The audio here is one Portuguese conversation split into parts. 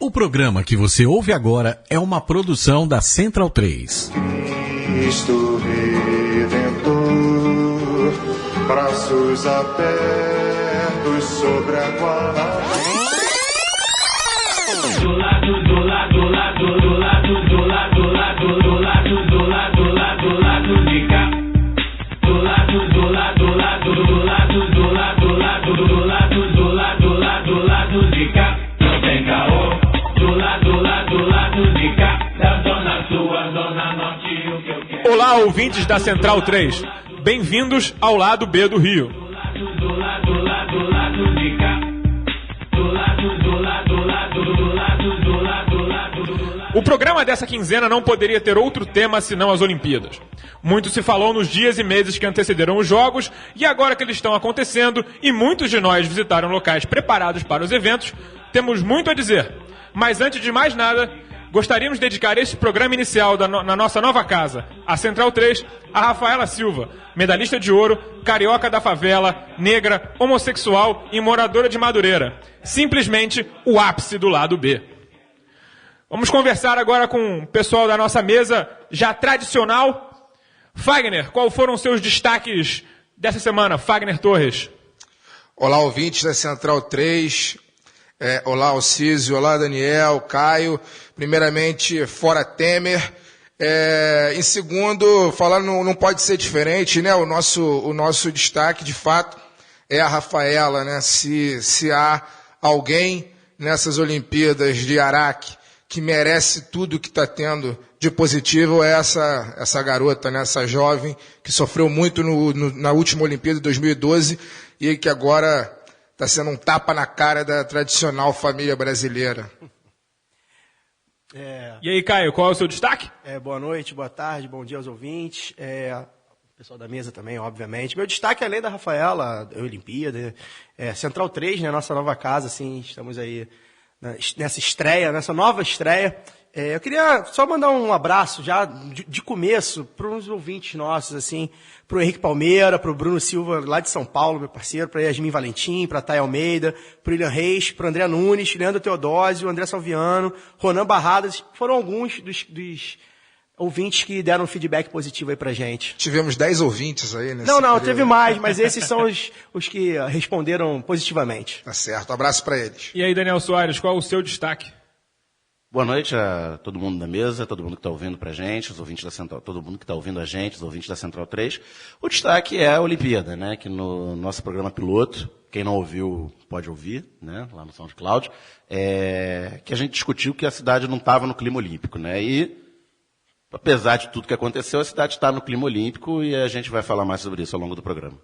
O programa que você ouve agora é uma produção da Central 3. Cristo Redentor, braços abertos sobre a guarda. Do lado de cá. Do lado de cá. Não tem caô. Do lado de cá. Da zona sul, a zona norte, o que eu quero. Olá, ouvintes da Central 3. Bem-vindos ao lado B do Rio. Do lado de cá. Do lado O programa dessa quinzena não poderia ter outro tema senão as Olimpíadas. Muito se falou nos dias e meses que antecederam os Jogos, e agora que eles estão acontecendo e muitos de nós visitaram locais preparados para os eventos, temos muito a dizer. Mas antes de mais nada, gostaríamos de dedicar este programa inicial na nossa nova casa, a Central 3, a Rafaela Silva, medalhista de ouro, carioca da favela, negra, homossexual e moradora de Madureira. Simplesmente o ápice do lado B. Vamos conversar agora com o pessoal da nossa mesa já tradicional. Fagner, quais foram os seus destaques dessa semana? Fagner Torres. Olá, ouvintes da Central 3. Olá, Alcísio. Olá, Daniel, Caio. Primeiramente, fora Temer. Em segundo, falar não pode ser diferente, né? O nosso destaque, de fato, é a Rafaela, né? Se há alguém nessas Olimpíadas de Araque que merece tudo que está tendo de positivo, é essa garota, né? Essa jovem que sofreu muito na última Olimpíada de 2012 e que agora está sendo um tapa na cara da tradicional família brasileira. E aí, Caio, qual é o seu destaque? Boa noite, boa tarde, bom dia aos ouvintes. Pessoal da mesa também, obviamente. Meu destaque, além da Rafaela, a Olimpíada, Central 3, né, nossa nova casa, assim, estamos aí nessa estreia, nessa nova estreia. Eu queria só mandar um abraço já de começo para uns ouvintes nossos, assim, para o Henrique Palmeira, para o Bruno Silva, lá de São Paulo, meu parceiro, para Yasmin Valentim, para a Thay Almeida, para o William Reis, para o André Nunes, Leandro Teodósio, André Salviano, Ronan Barradas. Foram alguns dos ouvintes que deram feedback positivo aí pra gente. Tivemos 10 ouvintes aí, né? Não, teve mais, mas esses são os que responderam positivamente. Tá certo, abraço para eles. E aí, Daniel Soares, qual é o seu destaque? Boa noite a todo mundo da mesa, todo mundo que está ouvindo pra gente, os ouvintes da Central, todo mundo que está ouvindo a gente, os ouvintes da Central 3. O destaque é a Olimpíada, né? Que no nosso programa piloto, quem não ouviu pode ouvir, né? Lá no SoundCloud, que a gente discutiu que a cidade não estava no clima olímpico, né? E apesar de tudo que aconteceu, a cidade está no clima olímpico e a gente vai falar mais sobre isso ao longo do programa.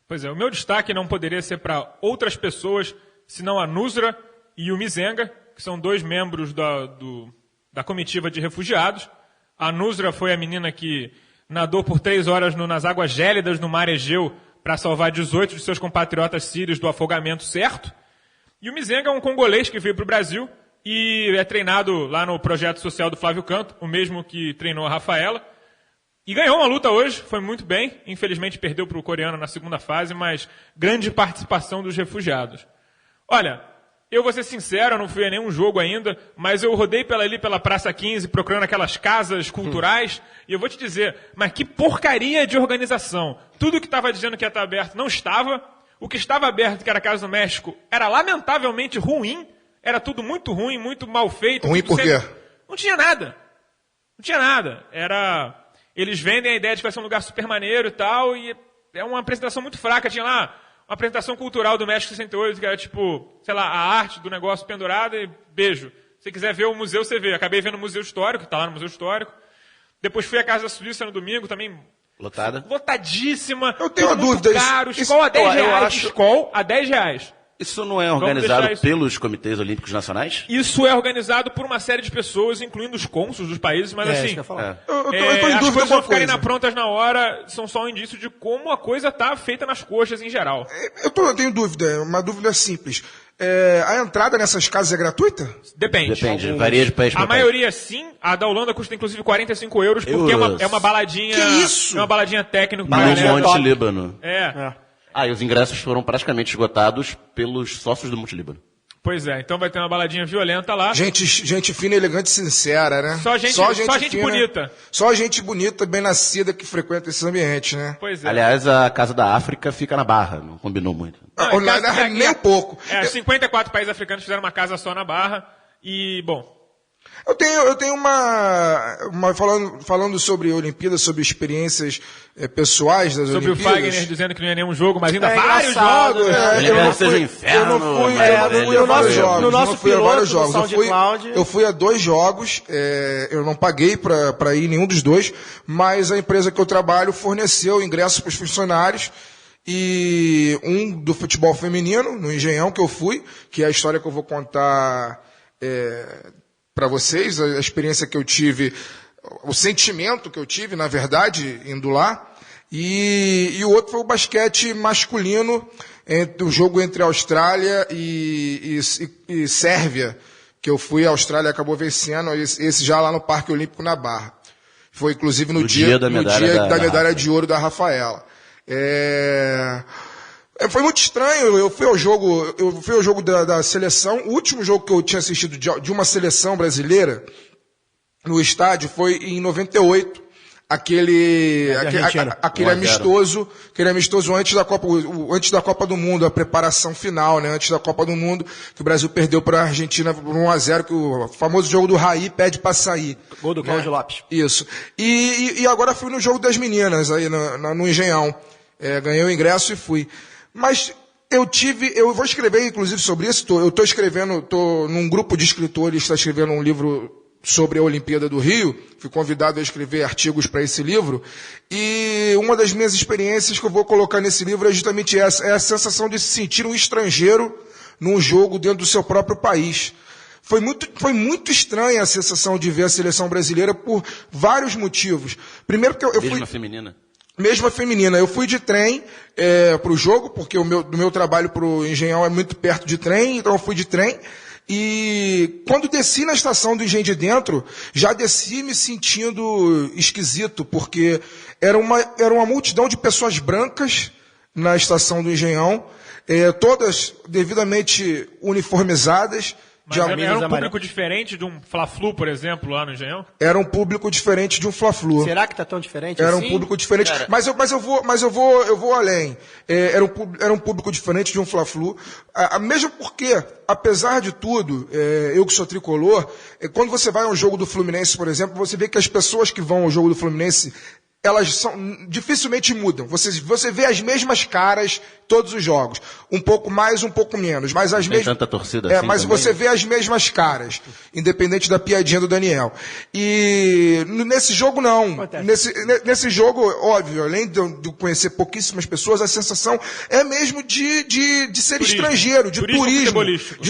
Pois é, o meu destaque não poderia ser para outras pessoas, senão a Nusra e o Mizenga, que são dois membros da comitiva de refugiados. A Nusra foi a menina que nadou por 3 horas nas águas gélidas no mar Egeu para salvar 18 de seus compatriotas sírios do afogamento certo. E o Mizenga é um congolês que veio para o Brasil e é treinado lá no projeto social do Flávio Canto, o mesmo que treinou a Rafaela. E ganhou uma luta hoje, foi muito bem. Infelizmente perdeu para o coreano na segunda fase, mas grande participação dos refugiados. Olha, eu vou ser sincero, eu não fui a nenhum jogo ainda, mas eu rodei pela Praça 15 procurando aquelas casas culturais, e eu vou te dizer, mas que porcaria de organização. Tudo que estava dizendo que ia estar aberto não estava. O que estava aberto, que era a Casa do México, era lamentavelmente ruim. Era tudo muito ruim, muito mal feito. Ruim por quê? Não tinha nada. Não tinha nada. Eles vendem a ideia de que vai ser um lugar super maneiro e tal, e é uma apresentação muito fraca. Tinha lá uma apresentação cultural do México 68, que era tipo, sei lá, a arte do negócio pendurada e beijo. Se você quiser ver o museu, você vê. Acabei vendo o Museu Histórico, que está lá no Museu Histórico. Depois fui à Casa da Suíça no domingo, também lotada. Lotadíssima. Eu tenho uma dúvida. Caro, escola a 10 reais. Escola a 10 reais. Isso não é organizado pelos comitês olímpicos nacionais? Isso é organizado por uma série de pessoas, incluindo os cônsuls dos países, mas assim, eu tô em as dúvida coisas não uma ficarem coisa. prontas na hora são só um indício de como a coisa está feita nas coxas em geral. Eu tenho dúvida, uma dúvida simples. A entrada nessas casas é gratuita? Depende. Varia de país para A país. maioria sim, a da Holanda custa inclusive 45 euros, porque é uma baladinha. Que isso? É uma baladinha técnica. No Monte Líbano. É. E os ingressos foram praticamente esgotados pelos sócios do Monte Líbano. Pois é, então vai ter uma baladinha violenta lá. Gente fina, elegante e sincera, né? Só gente fina, bonita. Só gente bonita, bem nascida, que frequenta esses ambientes, né? Pois é. Aliás, a Casa da África fica na Barra, não combinou muito. Nem um pouco. 54 países africanos fizeram uma casa só na Barra e, bom... Eu tenho falando sobre Olimpíadas, sobre experiências pessoais das sobre Olimpíadas. Sobre o Fagner dizendo que não ia nenhum jogo, mas ainda vários engraçado, jogos. Eu não fui a vários jogos. Eu fui a 2 jogos, eu não paguei para ir em nenhum dos 2, mas a empresa que eu trabalho forneceu ingressos para os funcionários. E um do futebol feminino, no Engenhão, que eu fui, que é a história que eu vou contar para vocês, a experiência que eu tive, o sentimento que eu tive, na verdade, indo lá. E o outro foi o basquete masculino, o jogo entre Austrália e Sérvia, que eu fui, a Austrália acabou vencendo, esse já lá no Parque Olímpico na Barra. Foi, inclusive, no dia da medalha de ouro da Rafaela. Foi muito estranho, eu fui ao jogo da seleção. O último jogo que eu tinha assistido de uma seleção brasileira no estádio foi em 98, aquele amistoso antes da Copa do Mundo, a preparação final, né, antes da Copa do Mundo, que o Brasil perdeu para a Argentina por 1-0, que o famoso jogo do Raí pede para sair. Gol do Cláudio Lopes. Isso. E agora fui no jogo das meninas aí no Engenhão. Ganhei o ingresso e fui. Mas eu vou escrever, inclusive, sobre isso. Estou num grupo de escritores, está escrevendo um livro sobre a Olimpíada do Rio. Fui convidado a escrever artigos para esse livro. E uma das minhas experiências que eu vou colocar nesse livro é justamente essa. É a sensação de se sentir um estrangeiro num jogo dentro do seu próprio país. Foi muito estranha a sensação de ver a seleção brasileira por vários motivos. Primeiro porque eu fui... Mesma feminina. Eu fui de trem para o jogo, porque do meu trabalho para o Engenhão é muito perto de trem, então eu fui de trem. E quando desci na estação do Engenho de Dentro, já desci me sentindo esquisito, porque era uma multidão de pessoas brancas na estação do Engenhão, todas devidamente uniformizadas. Mas era um público diferente de um Fla-Flu, por exemplo, lá no Engenhão? Era um público diferente de um Fla-Flu. Será que tá tão diferente Era assim? Um público diferente. Cara. Mas eu vou além. Era um público diferente de um Fla-Flu. Mesmo porque, apesar de tudo, eu que sou tricolor, quando você vai a um jogo do Fluminense, por exemplo, você vê que as pessoas que vão ao jogo do Fluminense, elas dificilmente mudam. Você vê as mesmas caras todos os jogos. Um pouco mais, um pouco menos. Mas as mesmas. Tanta torcida assim mas também, você vê as mesmas caras, independente da piadinha do Daniel. E nesse jogo, não. Nesse jogo, óbvio, além de eu conhecer pouquíssimas pessoas, a sensação é mesmo de ser estrangeiro, de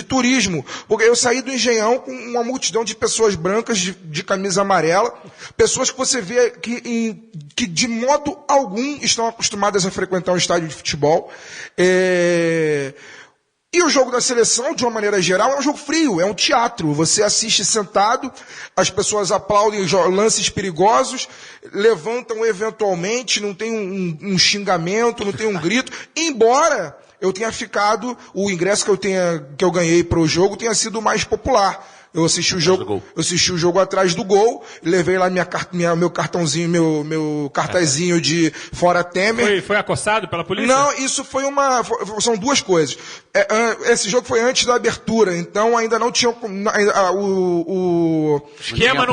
turismo. Porque eu saí do Engenhão com uma multidão de pessoas brancas de camisa amarela, pessoas que você vê que de modo algum estão acostumadas a frequentar um estádio de futebol. E o jogo da seleção, de uma maneira geral, é um jogo frio, é um teatro. Você assiste sentado, as pessoas aplaudem lances perigosos, levantam eventualmente, não tem um xingamento, não tem um grito, embora eu tenha ficado, o ingresso que eu ganhei para o jogo tenha sido mais popular. Eu assisti o jogo atrás do gol, levei lá meu cartãozinho, meu cartazinho de Fora Temer. Foi acossado pela polícia? Não, isso são duas coisas. Esse jogo foi antes da abertura, então ainda não tinha o esquema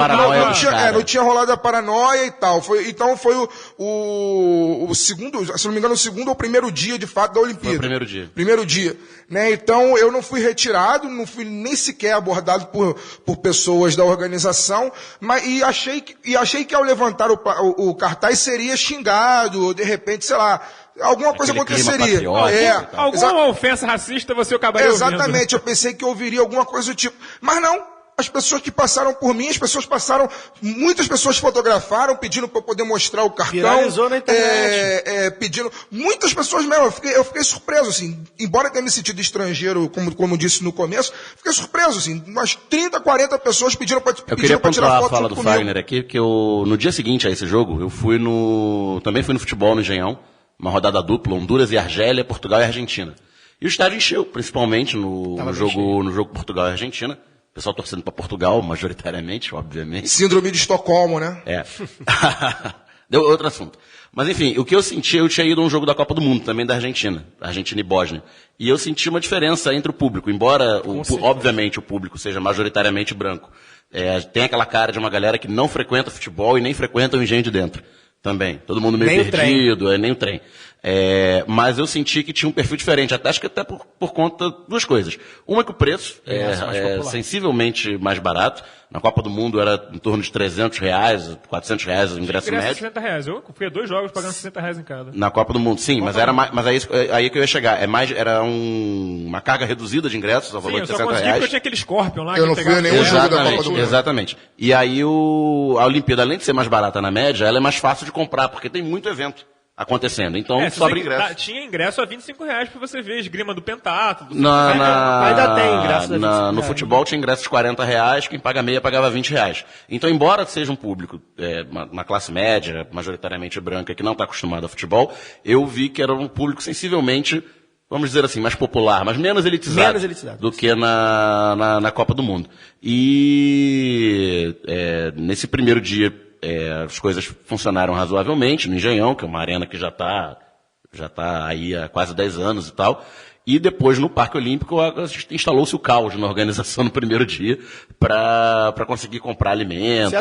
não tinha rolado a paranoia e tal. Então foi o segundo, se não me engano, o segundo ou o primeiro dia de fato da Olimpíada. Foi o primeiro dia. Primeiro dia, né? Então eu não fui retirado, não fui nem sequer abordado por pessoas da organização, e achei que ao levantar o cartaz seria xingado, ou de repente, sei lá, alguma coisa aconteceria. Alguma ofensa racista você acabaria ouvindo. Exatamente, eu pensei que eu ouviria alguma coisa do tipo. Mas não. As pessoas que passaram por mim, muitas pessoas fotografaram, pedindo para eu poder mostrar o cartão. Viralizou na internet. Pedindo, muitas pessoas mesmo, eu fiquei surpreso, assim, embora tenha me sentido estrangeiro, como disse no começo, fiquei surpreso, assim, umas 30, 40 pessoas pediram para tirar foto comigo. Eu queria pontuar a fala do Fagner aqui, porque no dia seguinte a esse jogo, também fui no futebol no Engenhão, uma rodada dupla, Honduras e Argélia, Portugal e Argentina. E o estádio encheu, principalmente no jogo Portugal e Argentina. O pessoal torcendo para Portugal, majoritariamente, obviamente. Síndrome de Estocolmo, né? É. Deu outro assunto. Mas, enfim, o que eu senti, eu tinha ido a um jogo da Copa do Mundo, também da Argentina e Bósnia. E eu senti uma diferença entre o público, embora, obviamente, o público seja majoritariamente branco. Tem aquela cara de uma galera que não frequenta futebol e nem frequenta o engenho de dentro. Também. Todo mundo meio perdido, nem o trem. Mas eu senti que tinha um perfil diferente, acho que até por conta de duas coisas. Uma que o preço é sensivelmente mais barato. Na Copa do Mundo era em torno de R$300, R$400 o ingresso médio. R$60. Eu fui a 2 jogos pagando R$60 em cada. Na Copa do Mundo, sim, mas aí que eu ia chegar. Era uma carga reduzida de ingressos ao valor de R$60. Eu só consegui porque eu tinha aquele Scorpion lá. Eu não fui a nenhum jogo da Copa do Mundo. Exatamente. E aí a Olimpíada, além de ser mais barata na média, ela é mais fácil de comprar, porque tem muito evento acontecendo. Então, sobra ingresso. Tinha ingresso a R$25 pra você ver esgrima do pentatlo. Ainda tem ingresso no futebol tinha ingresso de R$40, quem paga meia pagava R$20. Então, embora seja um público, uma classe média, majoritariamente branca, que não está acostumado a futebol, eu vi que era um público sensivelmente, vamos dizer assim, mais popular, mas menos elitizado do que na Copa do Mundo. E nesse primeiro dia, as coisas funcionaram razoavelmente no Engenhão, que é uma arena que já tá aí há quase 10 anos e tal. E depois, no Parque Olímpico, instalou-se o caos na organização no primeiro dia para conseguir comprar alimento.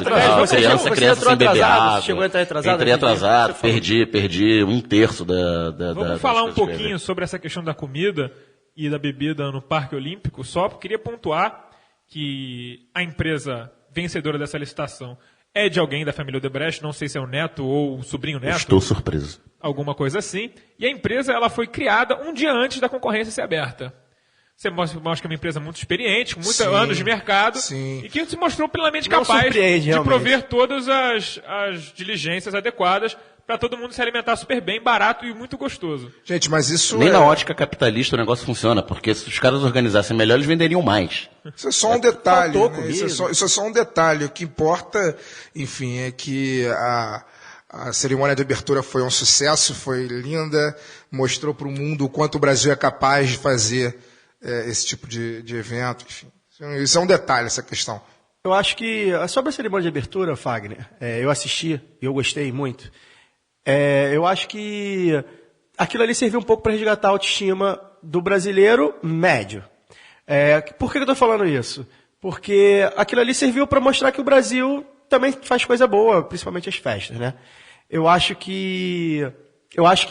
Criança sem beber água. Chegou a entrar atrasado? Entrei atrasado, perdi 1/3 da Vamos falar um pouquinho sobre essa questão da comida e da bebida no Parque Olímpico. Só queria pontuar que a empresa vencedora dessa licitação é de alguém da família Odebrecht, não sei se é o neto ou o sobrinho neto. Estou surpreso. Alguma coisa assim. E a empresa ela foi criada um dia antes da concorrência ser aberta. Você mostra que é uma empresa muito experiente, com muitos anos de mercado, e que se mostrou plenamente capaz de prover todas as diligências adequadas para todo mundo se alimentar super bem, barato e muito gostoso. Gente, mas isso nem na ótica capitalista o negócio funciona, porque se os caras organizassem melhor, eles venderiam mais. Isso é só um detalhe, né? Isso é só um detalhe. O que importa, enfim, é que a cerimônia de abertura foi um sucesso, foi linda, mostrou para o mundo o quanto o Brasil é capaz de fazer esse tipo de evento, enfim. Isso é um detalhe, essa questão. Eu acho que, sobre a cerimônia de abertura, Fagner, eu assisti e eu gostei muito. Eu acho que aquilo ali serviu um pouco para resgatar a autoestima do brasileiro médio. Por que eu estou falando isso? Porque aquilo ali serviu para mostrar que o Brasil também faz coisa boa, principalmente as festas, né? Eu acho que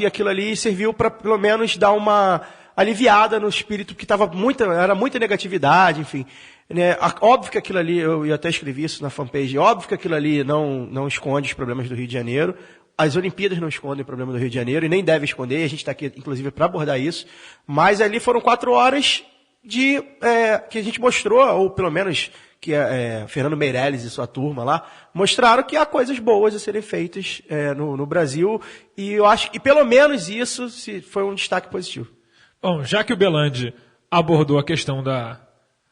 aquilo ali serviu para, pelo menos, dar uma aliviada no espírito, que era muita negatividade, enfim. Né? Óbvio que aquilo ali, eu até escrevi isso na fanpage, óbvio que aquilo ali não esconde os problemas do Rio de Janeiro. As Olimpíadas não escondem o problema do Rio de Janeiro e nem deve esconder, a gente está aqui, inclusive, para abordar isso. Mas ali foram 4 horas que a gente mostrou, ou pelo menos que Fernando Meirelles e sua turma lá, mostraram que há coisas boas a serem feitas no Brasil, e eu acho que pelo menos isso foi um destaque positivo. Bom, já que o Belandi abordou a questão da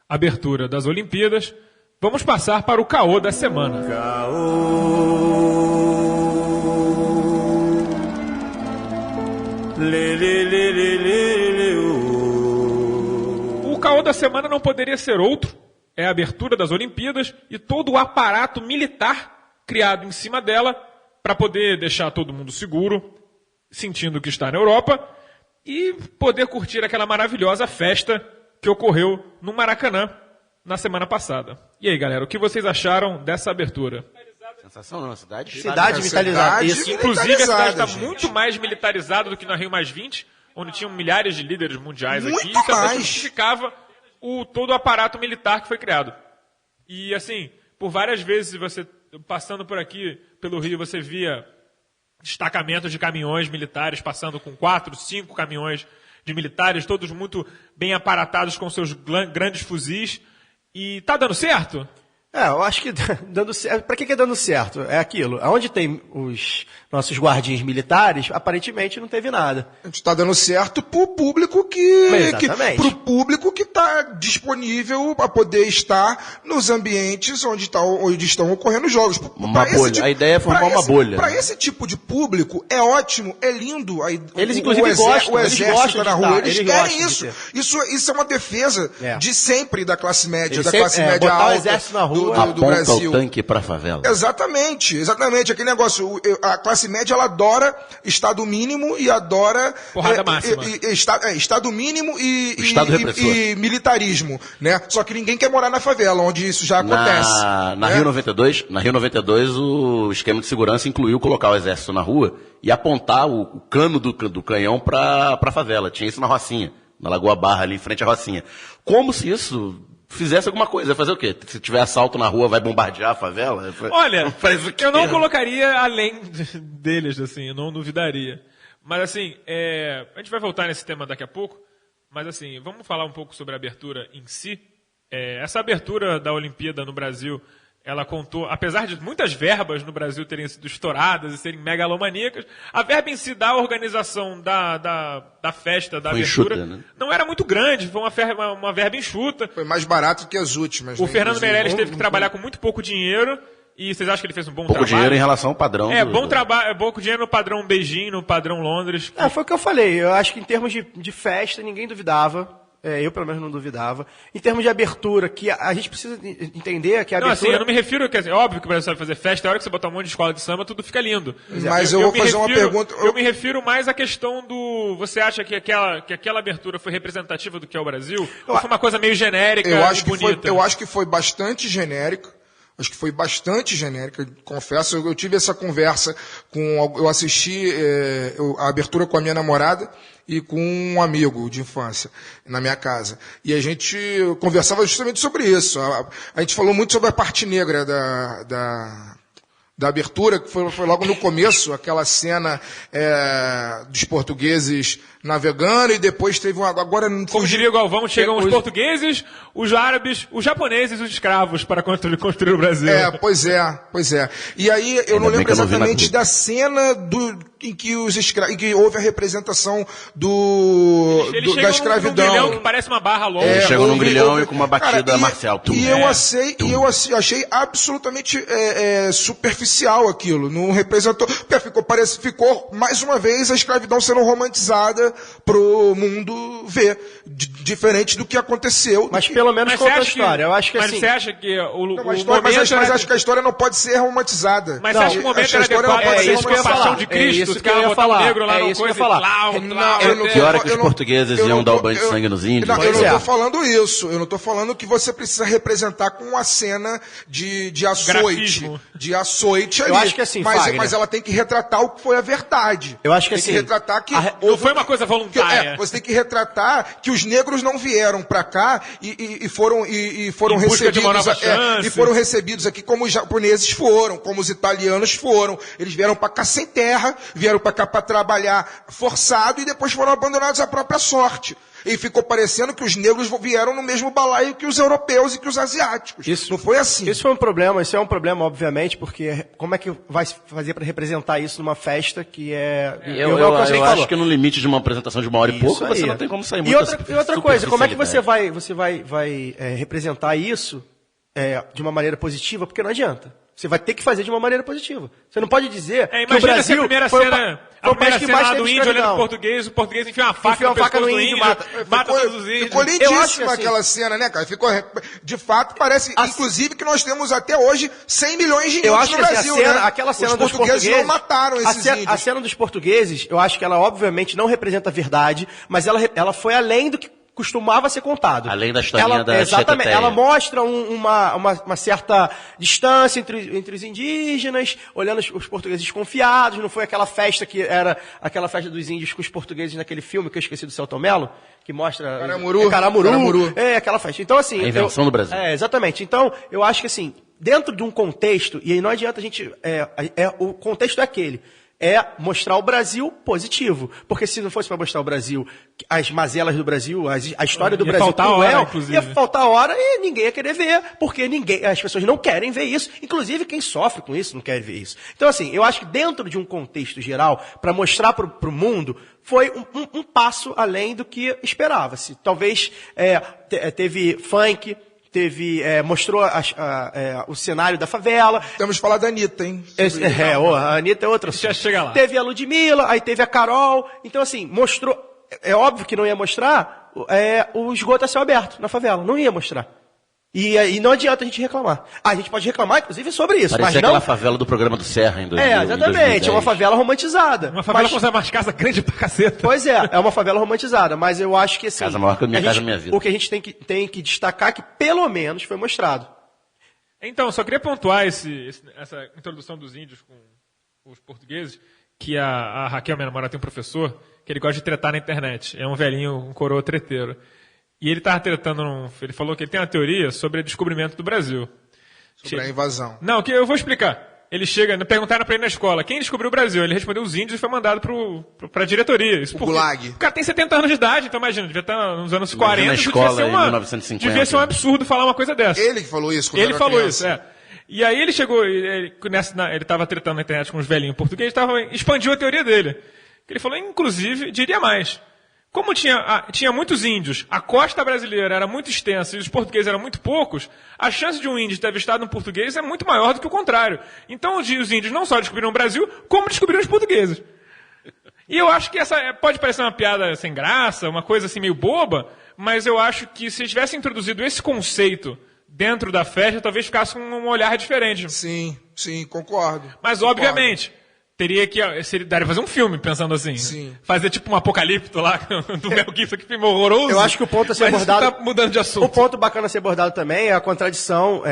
abertura das Olimpíadas, vamos passar para o caô da semana. O caô da semana não poderia ser outro. É a abertura das Olimpíadas e todo o aparato militar criado em cima dela para poder deixar todo mundo seguro, sentindo que está na Europa, e poder curtir aquela maravilhosa festa que ocorreu no Maracanã na semana passada. E aí, galera, o que vocês acharam dessa abertura? Sensação não, cidade militarizada. Inclusive, a cidade está muito mais militarizada do que na Rio +20, onde tinham milhares de líderes mundiais aqui. Isso também justificava todo o aparato militar que foi criado. E, assim, por várias vezes, você passando por aqui, pelo Rio, você via destacamentos de caminhões militares passando com 4, 5 caminhões de militares, todos muito bem aparatados com seus grandes fuzis. E tá dando certo? Eu acho que dando certo. Pra que é dando certo? É aquilo. Onde tem os nossos guardinhas militares, aparentemente não teve nada. A gente está dando certo pro público Exatamente. pro público que está disponível para poder estar nos ambientes onde estão ocorrendo os jogos. Uma bolha. A ideia é formar uma bolha. Para esse tipo de público, é ótimo, é lindo. Eles, inclusive, gostam. O exército na rua. Eles querem gostam isso. Isso é uma defesa de sempre da classe média, classe média botar alta o exército na rua, do Brasil. O tanque pra favela. Exatamente. Aquele negócio. A classe média, ela adora Estado mínimo e adora... Porrada máxima. Estado mínimo e militarismo, né? Só que ninguém quer morar na favela, onde isso já acontece. Na Rio 92, o esquema de segurança incluiu colocar o exército na rua e apontar o cano do canhão pra favela. Tinha isso na Rocinha, na Lagoa Barra, ali em frente à Rocinha. Como se isso fizesse alguma coisa. Fazer o quê? Se tiver assalto na rua, vai bombardear a favela? Olha, eu não colocaria além deles, assim, eu não duvidaria. Mas, assim, a gente vai voltar nesse tema daqui a pouco, mas, assim, vamos falar um pouco sobre a abertura em si. Essa abertura da Olimpíada no Brasil, ela contou, apesar de muitas verbas no Brasil terem sido estouradas e serem megalomaníacas, a verba em si da organização da festa, da foi abertura, enxuta, né? não era muito grande, foi uma verba enxuta. Foi mais barato que as últimas. O Fernando Meirelles teve que trabalhar com muito pouco dinheiro, e vocês acham que ele fez um bom trabalho? Pouco dinheiro em relação ao padrão. Bom trabalho, pouco dinheiro no padrão Beijing, no padrão Londres. Foi o que eu falei, eu acho que em termos de festa, ninguém duvidava. Eu, pelo menos, não duvidava. Em termos de abertura, que a gente precisa entender que a abertura... Não, assim, eu não me refiro... É óbvio que o Brasil sabe fazer festa, a hora que você botar um monte de escola de samba, tudo fica lindo. Mas eu vou fazer uma pergunta... Eu me refiro mais à questão do... Você acha que aquela abertura foi representativa do que é o Brasil? Ou foi uma coisa meio genérica e bonita? Eu acho que foi bastante genérica. Confesso, eu tive essa conversa eu assisti a abertura com a minha namorada e com um amigo de infância na minha casa. E a gente conversava justamente sobre isso. A gente falou muito sobre a parte negra da abertura, que foi logo no começo, aquela cena dos portugueses navegando, e depois teve agora... Como diria o Galvão, chegam os portugueses, os árabes, os japoneses e os escravos para construir o Brasil. Pois é. E aí, eu não lembro exatamente da cena em que houve a representação da escravidão. Num grilhão que parece uma barra longa. Eles chegam num grilhão e com uma batida marcial. Eu achei absolutamente superficial aquilo. Não representou... Ficou, mais uma vez, a escravidão sendo romantizada pro mundo ver, diferente do que aconteceu. Mas pelo menos conta a história. Eu acho que mas assim... você acha que Mas acho que a história não pode ser romantizada. Mas você acha que o momento era adequado para a paixão de Cristo? Os caras botaram o negro lá no coisa e tal. Que hora que os portugueses iam dar o banho de sangue nos índios? Eu não estou falando isso. Eu não estou falando que você precisa representar com uma cena de açoite. De açoite ali. Eu acho que assim, mas ela tem que retratar o que foi a verdade. Eu acho que tem assim... que retratar que... Não foi uma coisa voluntária. Você tem que retratar que os negros não vieram para cá e foram recebidos aqui como os japoneses foram, como os italianos foram. Eles vieram para cá sem terra, vieram para cá para trabalhar forçado e depois foram abandonados à própria sorte. E ficou parecendo que os negros vieram no mesmo balaio que os europeus e que os asiáticos. Isso não foi assim. Isso é um problema, obviamente, porque como é que vai fazer para representar isso numa festa que é... Eu acho que no limite de uma apresentação de 1h30, você não tem como sair muito. E outra coisa, como é que você vai representar isso de uma maneira positiva? Porque não adianta. Você vai ter que fazer de uma maneira positiva. Você não pode dizer que o Brasil... Se a primeira cena lá do índio olhando pro português, o português enfia uma faca no índio, mata todos os índios. Ficou lindíssima aquela cena, né, cara? De fato, parece, inclusive, que nós temos até hoje 100 milhões de índios no Brasil, né? Aquela cena dos portugueses não mataram esses índios. A cena dos portugueses, eu acho que ela, obviamente, não representa a verdade, mas ela foi além do que costumava ser contado. Além da historinha da exatamente. Ela mostra uma certa distância entre os indígenas, olhando os portugueses desconfiados. Não foi aquela festa que era aquela festa dos índios com os portugueses naquele filme que eu esqueci do Celton Mello, que mostra... Caramuru. Aquela festa. Então, assim... A invenção do Brasil. Exatamente. Então, eu acho que, assim, dentro de um contexto, e aí não adianta a gente... o contexto é aquele. é mostrar o Brasil positivo. Porque se não fosse para mostrar o Brasil, as mazelas do Brasil, a história do Ia Brasil faltar cruel, hora, inclusive. ia faltar hora e ninguém ia querer ver, porque as pessoas não querem ver isso. Inclusive, quem sofre com isso não quer ver isso. Então, assim, eu acho que dentro de um contexto geral, para mostrar para o mundo, foi um passo além do que esperava-se. Talvez teve funk, mostrou o cenário da favela. Temos que falar da Anitta, hein? A Anitta é outra. Já chega lá. Teve a Ludmilla, aí teve a Carol. Então, assim, mostrou. É óbvio que não ia mostrar o esgoto a céu aberto na favela. Não ia mostrar. E não adianta a gente reclamar. A gente pode reclamar, inclusive, sobre isso. Parecia mas não... aquela favela do programa do Serra em 2000, exatamente. em 2010. É uma favela romantizada. Uma favela com umas casas grandes pra caceta. Pois é uma favela romantizada. Mas eu acho que assim. Casa maior que a minha casa, minha vida. O que a gente tem que destacar é que, pelo menos, foi mostrado. Então, só queria pontuar essa introdução dos índios com os portugueses, que a Raquel, minha namorada, tem um professor que ele gosta de tretar na internet. É um velhinho, um coroa treteiro. E ele estava tretando, ele falou que ele tem uma teoria sobre o descobrimento do Brasil. Sobre a invasão. Não, que eu vou explicar. Ele perguntaram para ele na escola, quem descobriu o Brasil? Ele respondeu os índios e foi mandado para a diretoria. Isso porque Gulag. o cara tem 70 anos de idade, então imagina, devia estar nos anos Imagina 40. a escola em 1950. Devia ser um absurdo falar uma coisa dessa. Ele que falou isso quando Ele era falou criança. isso, E aí ele chegou, ele estava tretando na internet com os velhinhos portugueses, expandiu a teoria dele. Ele falou, inclusive, diria mais. Como tinha muitos índios, a costa brasileira era muito extensa e os portugueses eram muito poucos, a chance de um índio ter avistado um português é muito maior do que o contrário. Então os índios não só descobriram o Brasil, como descobriram os portugueses. E eu acho que essa pode parecer uma piada sem graça, uma coisa assim meio boba, mas eu acho que se tivesse introduzido esse conceito dentro da festa, talvez ficasse com um olhar diferente. Sim, concordo. Mas, obviamente, daria pra fazer um filme, pensando assim. Sim. Fazer tipo um apocalipto lá, do Mel Gibson, que filme horroroso. Eu acho que o ponto a ser mas abordado... tá mudando de assunto. O ponto bacana a ser abordado também é a contradição.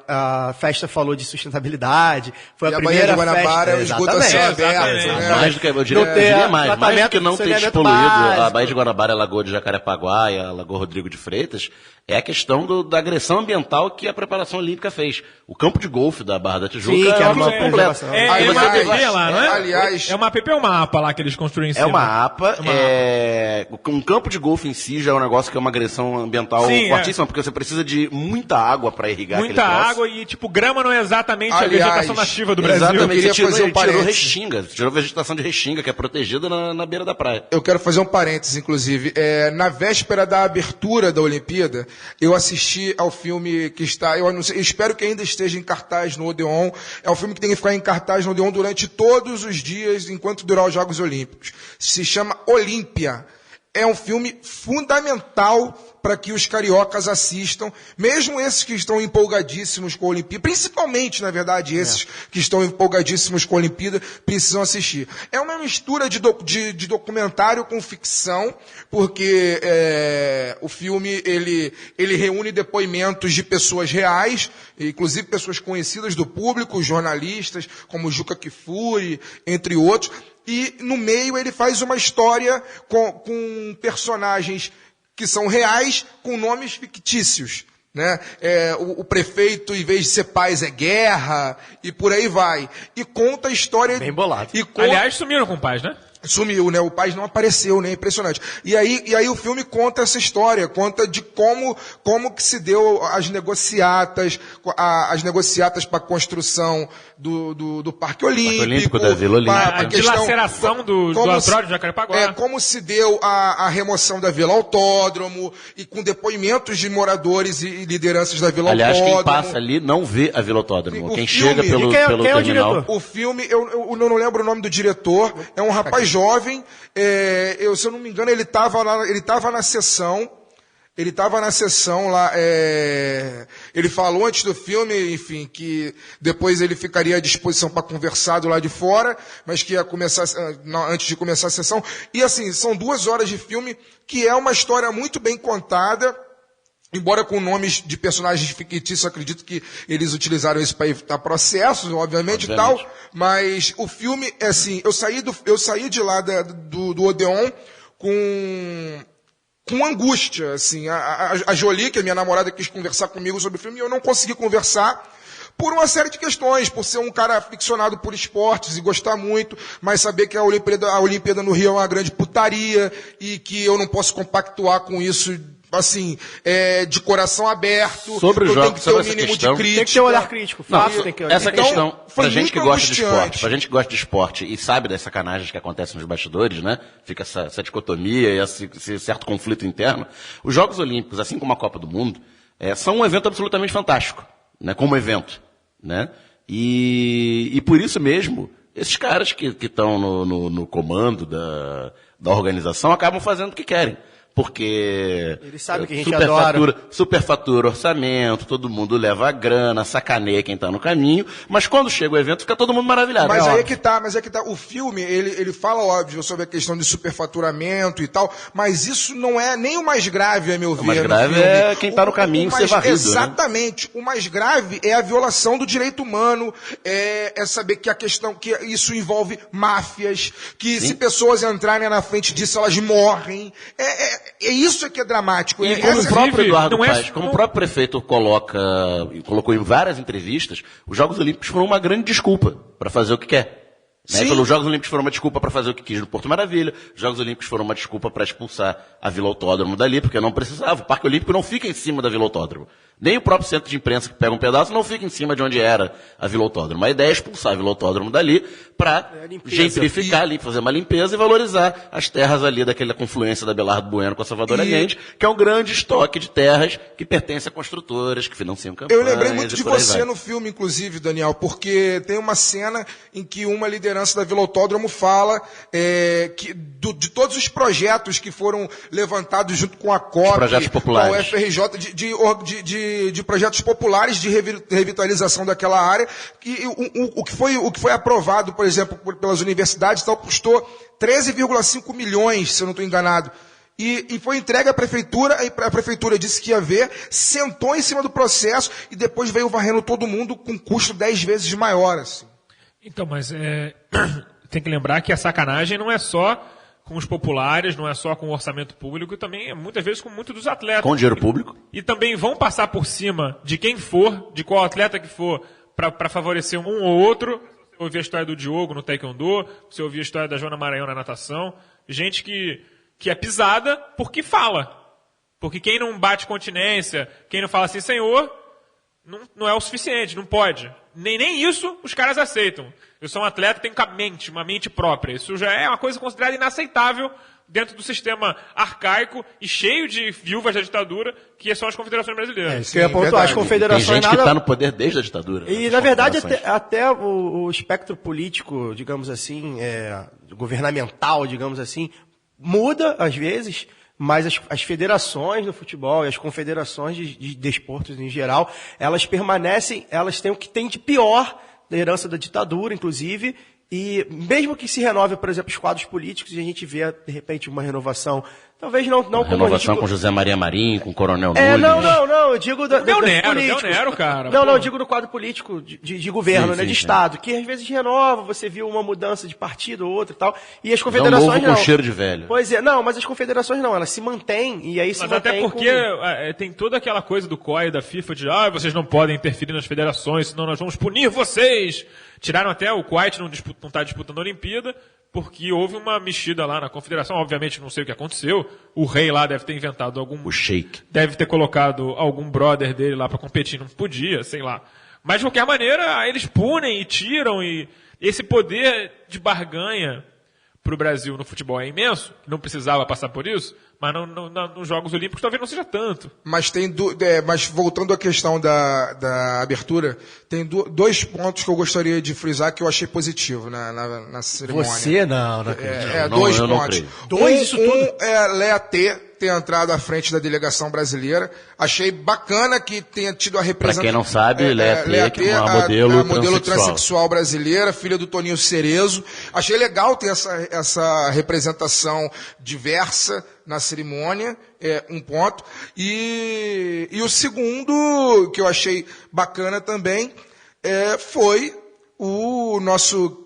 A festa falou de sustentabilidade. Foi E a a Baía primeira de Guanabara é o festa. esgoto a céu aberto. Exatamente. Né? Mais do que, eu diria mais do que não ter saneamento despoluído a básico. Baía de Guanabara, a Lagoa de Jacarepaguá e a Lagoa Rodrigo de Freitas, é a questão da agressão ambiental que a preparação olímpica fez. O campo de golfe da Barra da Tijuca Sim, que é era uma uma completa. preservação. É uma Aliás, APP lá, não é? aliás- É uma APP ou uma APA lá que eles construíram em É cima? uma APA, um campo de golfe em si já é um negócio que é uma agressão ambiental Sim, fortíssima, porque você precisa de muita água para irrigar Muita aquele troço. água e, tipo, grama não é exatamente a Aliás, vegetação nativa do Brasil. Eu Exatamente, queria você fazer um tirou parênteses. restinga, tirou vegetação de restinga, que é protegida na beira da praia. Eu quero fazer um parênteses, inclusive. Na véspera da abertura da Olimpíada, eu assisti ao filme que está... Eu espero que ainda esteja em cartaz no Odeon. É um filme que tem que ficar em cartaz no Odeon durante todos os dias, enquanto durar os Jogos Olímpicos. Se chama Olímpia. É um filme fundamental para que os cariocas assistam, mesmo esses que estão empolgadíssimos com a Olimpíada, principalmente, na verdade, esses que estão empolgadíssimos com a Olimpíada, precisam assistir. É uma mistura de documentário com ficção, porque o filme ele reúne depoimentos de pessoas reais, inclusive pessoas conhecidas do público, jornalistas, como Juca Kfouri, entre outros, e no meio ele faz uma história com personagens que são reais, com nomes fictícios. Né? O prefeito, em vez de ser paz, é guerra, e por aí vai. E conta a história... Bem bolado. Aliás, sumiram com o Paz, né? Sumiu, né? O Paz não apareceu, né? Impressionante. E aí o filme conta essa história, conta de como que se deu as negociatas para a construção do Parque Olímpico. Da Vila Olímpica. A dilaceração do autódromo de Jacarepaguá. Como se deu a remoção da Vila Autódromo, e com depoimentos de moradores e lideranças da Vila Aliás, Autódromo. quem passa ali não vê a Vila Autódromo. O Quem filme- chega pelo quem é o terminal... diretor? O filme, eu não lembro o nome do diretor, é um rapaz jovem, se eu não me engano, ele estava na sessão lá, ele falou antes do filme, enfim, que depois ele ficaria à disposição para conversar do lado de fora, mas que ia começar, antes de começar a sessão. E assim, são 2 horas de filme, que é uma história muito bem contada, embora com nomes de personagens fictícios. Acredito que eles utilizaram isso para evitar processos, obviamente e tal. Mas o filme, assim, eu saí de lá do Odeon com angústia, assim. A Jolie, que é minha namorada, quis conversar comigo sobre o filme, e eu não consegui conversar, por uma série de questões, por ser um cara aficionado por esportes e gostar muito, mas saber que a Olimpíada no Rio é uma grande putaria e que eu não posso compactuar com isso, assim, de coração aberto. Sobre os eu tenho jogos, que ter sobre um essa mínimo questão, de crítica. Tem que ter um olhar crítico. Não, Fato, tem que essa tem que- questão, foi pra gente que muito gosta de angustiante. esporte, pra gente que gosta de esporte e sabe das sacanagens que acontecem nos bastidores, né? Fica essa dicotomia e esse certo conflito interno. Os Jogos Olímpicos, assim como a Copa do Mundo, são um evento absolutamente fantástico, né? Como evento, né? E por isso mesmo, esses caras que estão no comando da organização acabam fazendo o que querem. Porque Eles sabem que a gente adora. superfatura orçamento, todo mundo leva a grana, sacaneia quem está no caminho, mas quando chega o evento fica todo mundo maravilhado. Mas aí óbvio. é que tá. O filme, ele fala, óbvio, sobre a questão de superfaturamento e tal, mas isso não é nem o mais grave, a meu ver. O mais no grave filme. é quem tá no caminho ser varrido, né? Exatamente. O mais grave é a violação do direito humano, é saber que que isso envolve máfias, que se pessoas entrarem na frente disso, elas morrem. É isso que é dramático. E como o próprio Eduardo não é Paes, como o próprio prefeito colocou em várias entrevistas, os Jogos Olímpicos foram uma grande desculpa para fazer o que quer. Né? Sim. Os Jogos Olímpicos foram uma desculpa para fazer o que quis no Porto Maravilha, os Jogos Olímpicos foram uma desculpa para expulsar a Vila Autódromo dali, porque não precisava. O Parque Olímpico não fica em cima da Vila Autódromo. Nem o próprio centro de imprensa que pega um pedaço não fica em cima de onde era a Vila Autódromo. A ideia é expulsar a Vila Autódromo dali para gentrificar ali, fazer uma limpeza e valorizar as terras ali daquela confluência da Belardo Bueno com a Salvador Allende, que é um grande estoque de terras que pertence a construtoras, que financiam campanhas. Eu lembrei muito de e por aí você vai. no filme, inclusive, Daniel, porque tem uma cena em que uma liderança da Vila Autódromo fala de todos os projetos que foram levantados junto com a COP, projetos com populares. a FRJ, de projetos populares de revitalização daquela área, que o que foi aprovado, por exemplo, pelas universidades, tal, custou 13,5 milhões, se eu não estou enganado. E foi entregue à prefeitura, a prefeitura disse que ia ver, sentou em cima do processo e depois veio varrendo todo mundo com custo 10 vezes maior. Assim. Então, mas tem que lembrar que a sacanagem não é só com os populares, não é só com o orçamento público, também é muitas vezes com muitos dos atletas. Com dinheiro público. E também vão passar por cima de quem for, de qual atleta que for, para favorecer um ou outro. Você ouviu a história do Diogo no Taekwondo, você ouviu a história da Joana Maranhão na natação. Gente que é pisada porque fala. Porque quem não bate continência, quem não fala assim, Senhor, não é o suficiente, não pode. Nem isso os caras aceitam. Eu sou um atleta, tenho uma mente própria. Isso já é uma coisa considerada inaceitável dentro do sistema arcaico e cheio de viúvas da ditadura, que são as confederações brasileiras. Isso que eu ia pontuar, as Tem confederações gente que nada... está no poder desde a ditadura. E, essas na verdade, confederações. até o espectro político, digamos assim, governamental, digamos assim, muda, às vezes, mas as federações do futebol e as confederações de desportos em geral, elas permanecem, elas têm o que tem de pior da herança da ditadura, inclusive, e mesmo que se renove, por exemplo, os quadros políticos, e a gente vê, de repente, uma renovação, talvez não como Renovação com José Maria Marinho, com Coronel Nunes. Não, eu digo dos Del políticos. Nero, cara. Não, Pô. eu digo do quadro político de governo, Sim, né, sim, de sim. Estado, que às vezes renova, você viu uma mudança de partido ou outro e tal, e as Dá um confederações novo não. com cheiro de velho. Pois é, não, mas as confederações não, elas se mantêm, e aí se Mas mantém até porque tem toda aquela coisa do COI, da FIFA, de vocês não podem interferir nas federações, senão nós vamos punir vocês. Tiraram até o Kuwait não está disputando a Olimpíada, porque houve uma mexida lá na confederação. Obviamente não sei o que aconteceu. O rei lá deve ter inventado O Sheik. deve ter colocado algum brother dele lá para competir, não podia, sei lá. Mas de qualquer maneira, eles punem e tiram, e esse poder de barganha para o Brasil no futebol é imenso, não precisava passar por isso, mas nos Jogos Olímpicos talvez não seja tanto. Mas mas voltando à questão da abertura, tem dois pontos que eu gostaria de frisar que eu achei positivo na cerimônia. Você não acredito. Dois eu não pontos. creio. Dois, isso tudo? É Léa T ter entrado à frente da delegação brasileira. Achei bacana que tenha tido a representação. Pra quem não sabe, Léa T, que é uma modelo transexual brasileira, filha do Toninho Cerezo. Achei legal ter essa representação diversa na cerimônia, um ponto. E o segundo, que eu achei bacana também, foi o nosso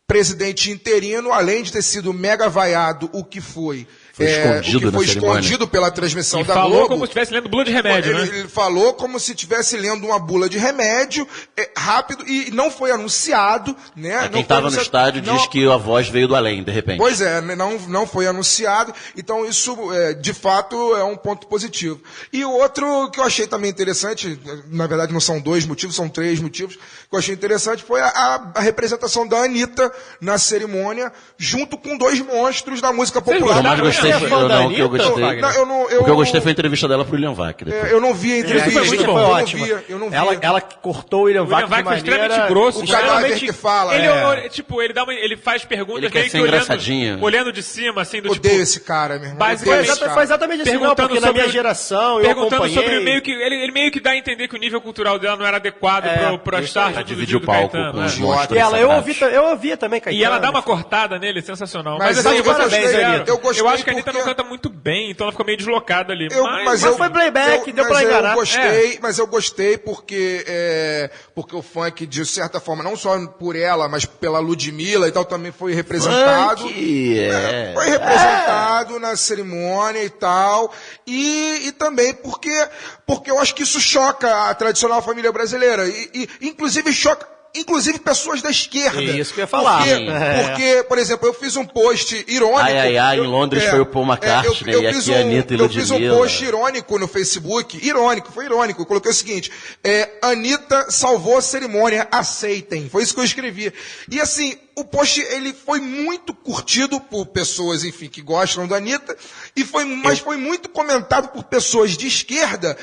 presidente interino, além de ter sido mega vaiado, o que foi Foi escondido o que na foi cerimônia. escondido pela transmissão E da falou Globo. como se estivesse lendo bula de remédio, né? Ele falou como se estivesse lendo uma bula de remédio, rápido, e não foi anunciado, né? Quem estava no estádio diz que a voz veio do além, de repente. Pois é, não foi anunciado, então isso, de fato, é um ponto positivo. E o outro que eu achei também interessante, na verdade não são 2 motivos, são 3 motivos, que eu achei interessante foi a representação da Anitta na cerimônia, junto com 2 monstros da música O que eu popular. mais gostei foi, o que eu gostei, Não, o que eu gostei foi a entrevista dela pro William Vac. eu não vi a entrevista, Foi eu ótimo. não vi. Ela cortou o William O William Vac de Vac foi maneira... extremamente grosso. O cadáver que fala. Ele faz perguntas Ele quer meio ser que engraçadinho. olhando de cima, assim, do Odeio tipo... esse cara, meu irmão. Basicamente, Odeio esse cara. Foi exatamente assim, não, Perguntando porque na sobre minha o- geração eu Perguntando acompanhei... sobre meio que... Ele meio que dá a entender que o nível cultural dela não era adequado pro start Pra do dividir vídeo o do palco Caetano, com né? os monstros E ela, eu sagrados. ouvia também, Caetano. E ela dá uma cortada nele, sensacional. Mas assim, eu vou ser gostei, sincero, Anitta. Eu gostei acho que a Anitta porque- não canta muito bem, então ela ficou meio deslocada ali. Mas foi playback, deu pra enganar. Mas eu gostei porque o funk, de certa forma, não só por ela, mas pela Ludmilla e tal, também foi representado. Foi representado na cerimônia e tal. E também porque eu acho que isso choca a tradicional família brasileira. E inclusive choca... Inclusive pessoas da esquerda. Isso que eu ia falar. Porque, por exemplo, eu fiz um post irônico. Em Londres foi o Paul McCartney, e aqui a Anitta e eu fiz um Ludmilla. post irônico no Facebook. Foi irônico. Eu coloquei o seguinte: Anitta salvou a cerimônia, aceitem. Foi isso que eu escrevi. E assim, o post ele foi muito curtido por pessoas, enfim, que gostam da Anitta, mas foi muito comentado por pessoas de esquerda.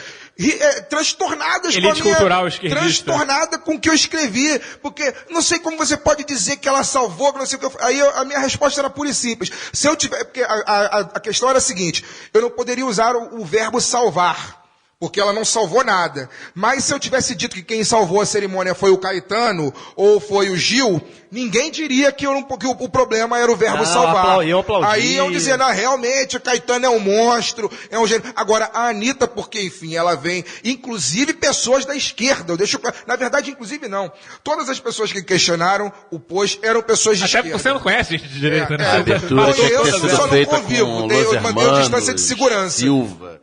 Transtornadas Elite com a cultural esquerdista. transtornada com o que eu escrevi, porque não sei como você pode dizer que ela salvou, que não sei o que aí a minha resposta era pura e simples. Se eu tiver, porque a questão era a seguinte: eu não poderia usar o verbo salvar, porque ela não salvou nada. Mas se eu tivesse dito que quem salvou a cerimônia foi o Caetano ou foi o Gil, ninguém diria que o problema era o verbo salvar. Eu aplaudi. Aí eu dizia, não, realmente o Caetano é um monstro, é um gênio. Agora, a Anitta, porque, enfim, ela vem, inclusive pessoas da esquerda, na verdade, inclusive não. Todas as pessoas que questionaram o post eram pessoas de Até esquerda. porque você não conhece gente de direita, né? A abertura tinha que ter Eu sido só não feita convivo, com eu Los mantenho a distância de Hermanos, segurança. Silva.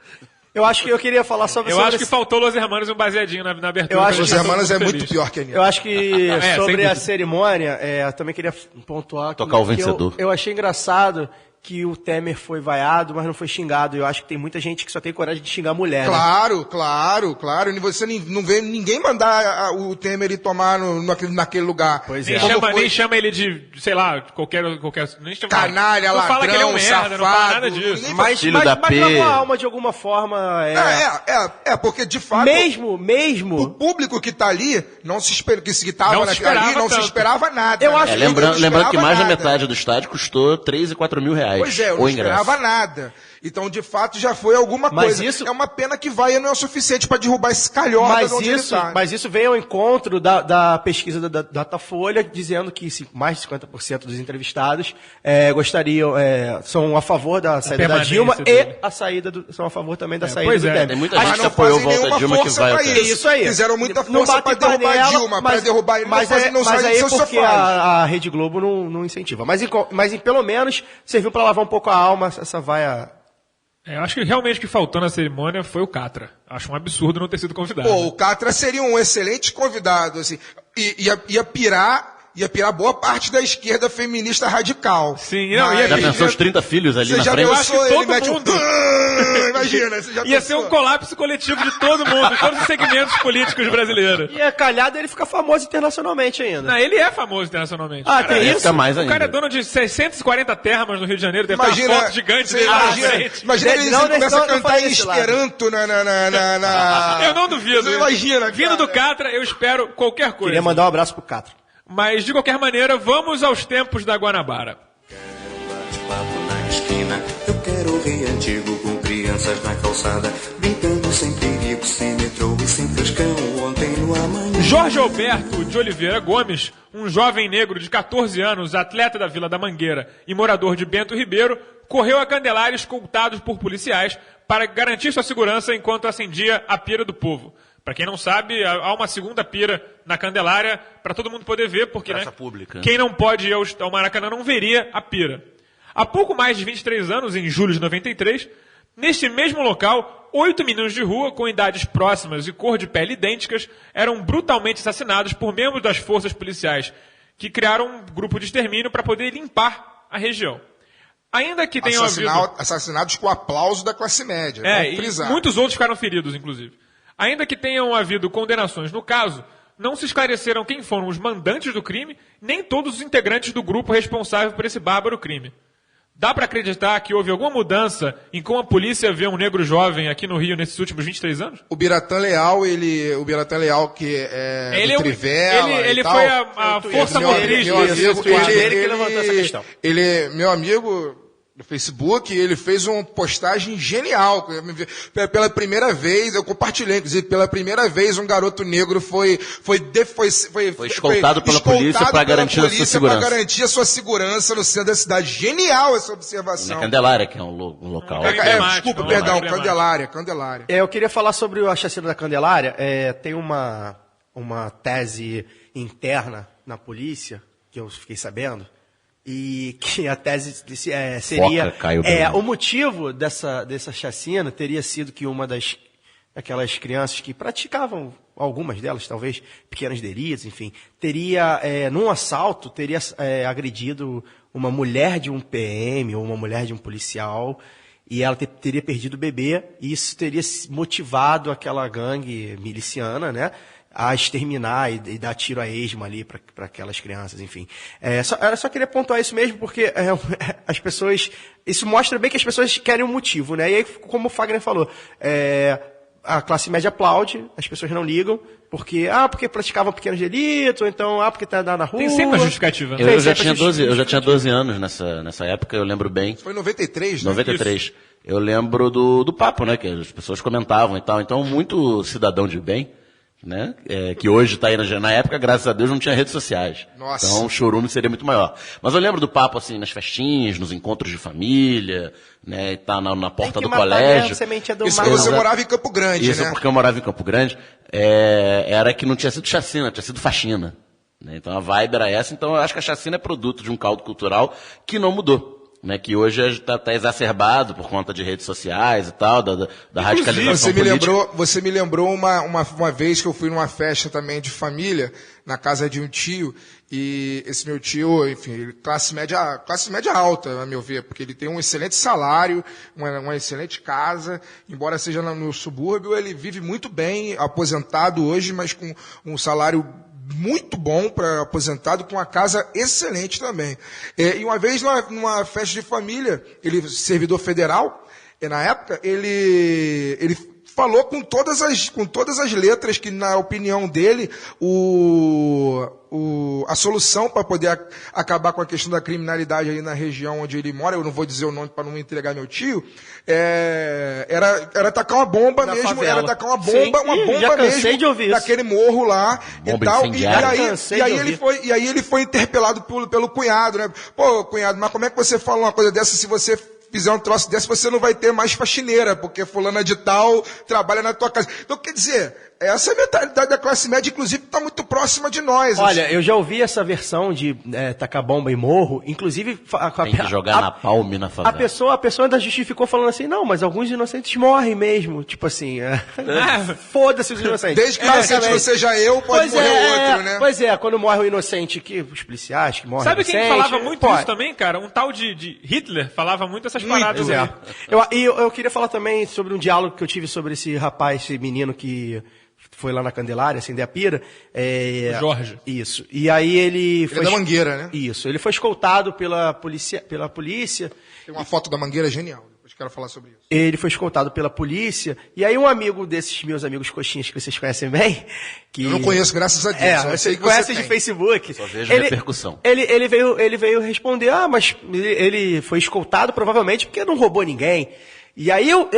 Eu acho que eu queria falar sobre... Eu acho que faltou Los Hermanos e um baseadinho na abertura. Eu acho Os que Hermanos é Feliz. muito pior que a Anitta. Eu acho que sem sobre a dúvida. cerimônia, eu também queria pontuar Tocar o que vencedor. eu achei engraçado que o Temer foi vaiado, mas não foi xingado. Eu acho que tem muita gente que só tem coragem de xingar a mulher, né? Claro. E você não vê ninguém mandar o Temer ir tomar naquele lugar. Pois Nem é. nem chama ele de, sei lá, qualquer nem chama, Canalha, não fala que ele é um ladrão, merda, não fala safado, nada disso. ninguém Mas Filho da lavou P. a alma de alguma forma. porque de fato... Mesmo. O público que tá ali, não se espera, que estava Não se esperava ali, não se tanto. esperava nada. Eu né? acho que- Lembrando que esperava mais da nada. metade do estádio custou 3 e 4 mil reais. Pois é, eu o não ingresso. esperava nada. Então, de fato, já foi alguma Mas coisa. isso- É uma pena que vaia não é o suficiente para derrubar esse calhorda de onde ele tá. Mas isso vem ao encontro da pesquisa da Datafolha, dizendo que mais de 50% dos entrevistados são a favor da saída da permanência Dilma dele. são a favor também da saída pois do é. Temer. Tem muita Mas gente que não apoiou fazem o volta nenhuma Dilma que força vai pra até. isso. Isso aí. Fizeram muita Não força bate para derrubar a panela, Dilma, para derrubar ele, mas não mas sai aí de é seus porque sofás. a Rede Globo não incentiva. Mas pelo menos serviu para lavar um pouco a alma essa vaia. Eu acho que realmente o que faltou na cerimônia foi o Catra. Acho um absurdo não ter sido convidado. Pô, o Catra seria um excelente convidado, assim. Ia pirar boa parte da esquerda feminista radical. Sim, não, Mas- Já pensou os 30 filhos ali Você na já frente? pensou, Eu acho que ele todo mete mundo- Imagina, você já Ia ser pensou? um colapso coletivo de todo mundo, de todos os segmentos políticos brasileiros. E a calhada ele fica famoso internacionalmente ainda. Não, ele é famoso internacionalmente. Ah, Cara, tem Ia isso? ficar mais O cara é ainda. dono de 640 termas no Rio de Janeiro, deve ter Imagina, uma foto gigante você dele lá na imagina, frente. imagina ele Não, começa não a cantar faz em esse lado. Esperanto na... Eu não duvido. Você imagina, Vindo do cara. Catra, eu espero qualquer coisa. Queria mandar um abraço pro Catra. Mas, de qualquer maneira, vamos aos tempos da Guanabara. Papo na esquina, eu quero rir antigo com crianças na calçada, brincando sem perigo, sem metrô e sem frescão, ontem no amanhã. Jorge Alberto de Oliveira Gomes, um jovem negro de 14 anos, atleta da Vila da Mangueira e morador de Bento Ribeiro, correu a Candelária escoltado por policiais para garantir sua segurança enquanto acendia a pira do povo. Para quem não sabe, há uma segunda pira na Candelária para todo mundo poder ver, porque Praça né, pública. quem não pode ir ao Maracanã não veria a pira. Há pouco mais de 23 anos, em julho de 93, neste mesmo local, 8 meninos de rua com idades próximas e cor de pele idênticas eram brutalmente assassinados por membros das forças policiais, que criaram um grupo de extermínio para poder limpar a região. Ainda que tenham havido... Assassinados com aplauso da classe média. E muitos outros ficaram feridos, inclusive. Ainda que tenham havido condenações no caso, não se esclareceram quem foram os mandantes do crime, nem todos os integrantes do grupo responsável por esse bárbaro crime. Dá para acreditar que houve alguma mudança em como a polícia vê um negro jovem aqui no Rio nesses últimos 23 anos? O Biratã Leal, que é do Trivela ele e tal. foi a força motriz disso. Ele que levantou essa questão. Ele, meu amigo do Facebook, ele fez uma postagem genial. Pela primeira vez, eu compartilhei, inclusive, pela primeira vez um garoto negro foi escoltado pela polícia para garantir a sua segurança. Para garantir a sua segurança no centro da cidade. Genial essa observação. Na Candelária, que é um local. Candelária. Eu queria falar sobre a chacina da Candelária. Tem uma tese interna na polícia, que eu fiquei sabendo, e que a tese seria... o motivo dessa chacina teria sido que uma daquelas crianças que praticavam, algumas delas talvez, pequenos delitos, enfim, teria, num assalto, teria agredido uma mulher de um PM ou uma mulher de um policial, e ela teria perdido o bebê, e isso teria motivado aquela gangue miliciana, né, a exterminar e dar tiro a esmo ali para aquelas crianças, enfim. Eu só queria pontuar isso mesmo, porque as pessoas... Isso mostra bem que as pessoas querem um motivo, né? E aí, como o Fagner falou, a classe média aplaude, as pessoas não ligam, porque praticavam pequenos delitos, ou então, porque tá na rua... Tem sempre uma justificativa. Eu já tinha 12 anos nessa época, eu lembro bem. Foi em 93, né? 93. Isso. Eu lembro do papo, né? Que as pessoas comentavam e tal. Então, muito cidadão de bem, né? Que hoje está aí na época, graças a Deus, não tinha redes sociais. Nossa. Então o chorume seria muito maior. Mas eu lembro do papo assim nas festinhas, nos encontros de família, né? E tá na porta do colégio. Isso porque você morava em Campo Grande, Isso né? porque eu morava em Campo Grande. Era que não tinha sido chacina, tinha sido faxina. Né? Então a vibe era essa. Então eu acho que a chacina é produto de um caldo cultural que não mudou. Né, que hoje está exacerbado por conta de redes sociais e tal, da radicalização política. Você me lembrou uma vez que eu fui numa festa também de família, na casa de um tio, e esse meu tio, enfim, classe média alta, a meu ver, porque ele tem um excelente salário, uma excelente casa, embora seja no subúrbio, ele vive muito bem, aposentado hoje, mas com um salário muito bom para aposentado, com uma casa excelente também. E uma vez, numa festa de família, ele, servidor federal, na época, ele falou com todas as letras que, na opinião dele, a solução para poder acabar com a questão da criminalidade ali na região onde ele mora, eu não vou dizer o nome para não entregar meu tio, era tacar uma bomba na mesmo, favela. Era tacar uma bomba mesmo de ouvir naquele morro lá bomba e tal. E aí ele foi interpelado pelo cunhado, né? Pô, cunhado, mas como é que você fala uma coisa dessa se você fizer um troço desse, você não vai ter mais faxineira, porque fulana de tal trabalha na tua casa. Então, quer dizer, essa é a mentalidade da classe média, inclusive, está muito próxima de nós. Olha, assim. eu já ouvi essa versão de tacar bomba em morro, inclusive... Tem que jogar na palme na favela. A pessoa ainda justificou falando assim, não, mas alguns inocentes morrem mesmo. Tipo assim, foda-se os inocentes. Desde que o inocente não seja eu, pode morrer outro, né? Pois é, quando morre o inocente, os policiais que morrem. Sabe inocente, quem falava muito isso também, cara? Um tal de Hitler falava muito essas paradas aí. Eu queria falar também sobre um diálogo que eu tive sobre esse rapaz, esse menino que foi lá na Candelária, acender a pira. O Jorge. Isso. E aí ele foi... é da Mangueira, né? Isso. Ele foi escoltado pela polícia. Tem uma foto da Mangueira genial. Depois quero falar sobre isso. Ele foi escoltado pela polícia. E aí um amigo desses meus amigos coxinhas que vocês conhecem bem... Que... Eu não conheço, graças a Deus. Eu sei que conhece de Facebook. Só vejo repercussão. Ele veio responder, mas ele foi escoltado provavelmente porque não roubou ninguém. E aí eu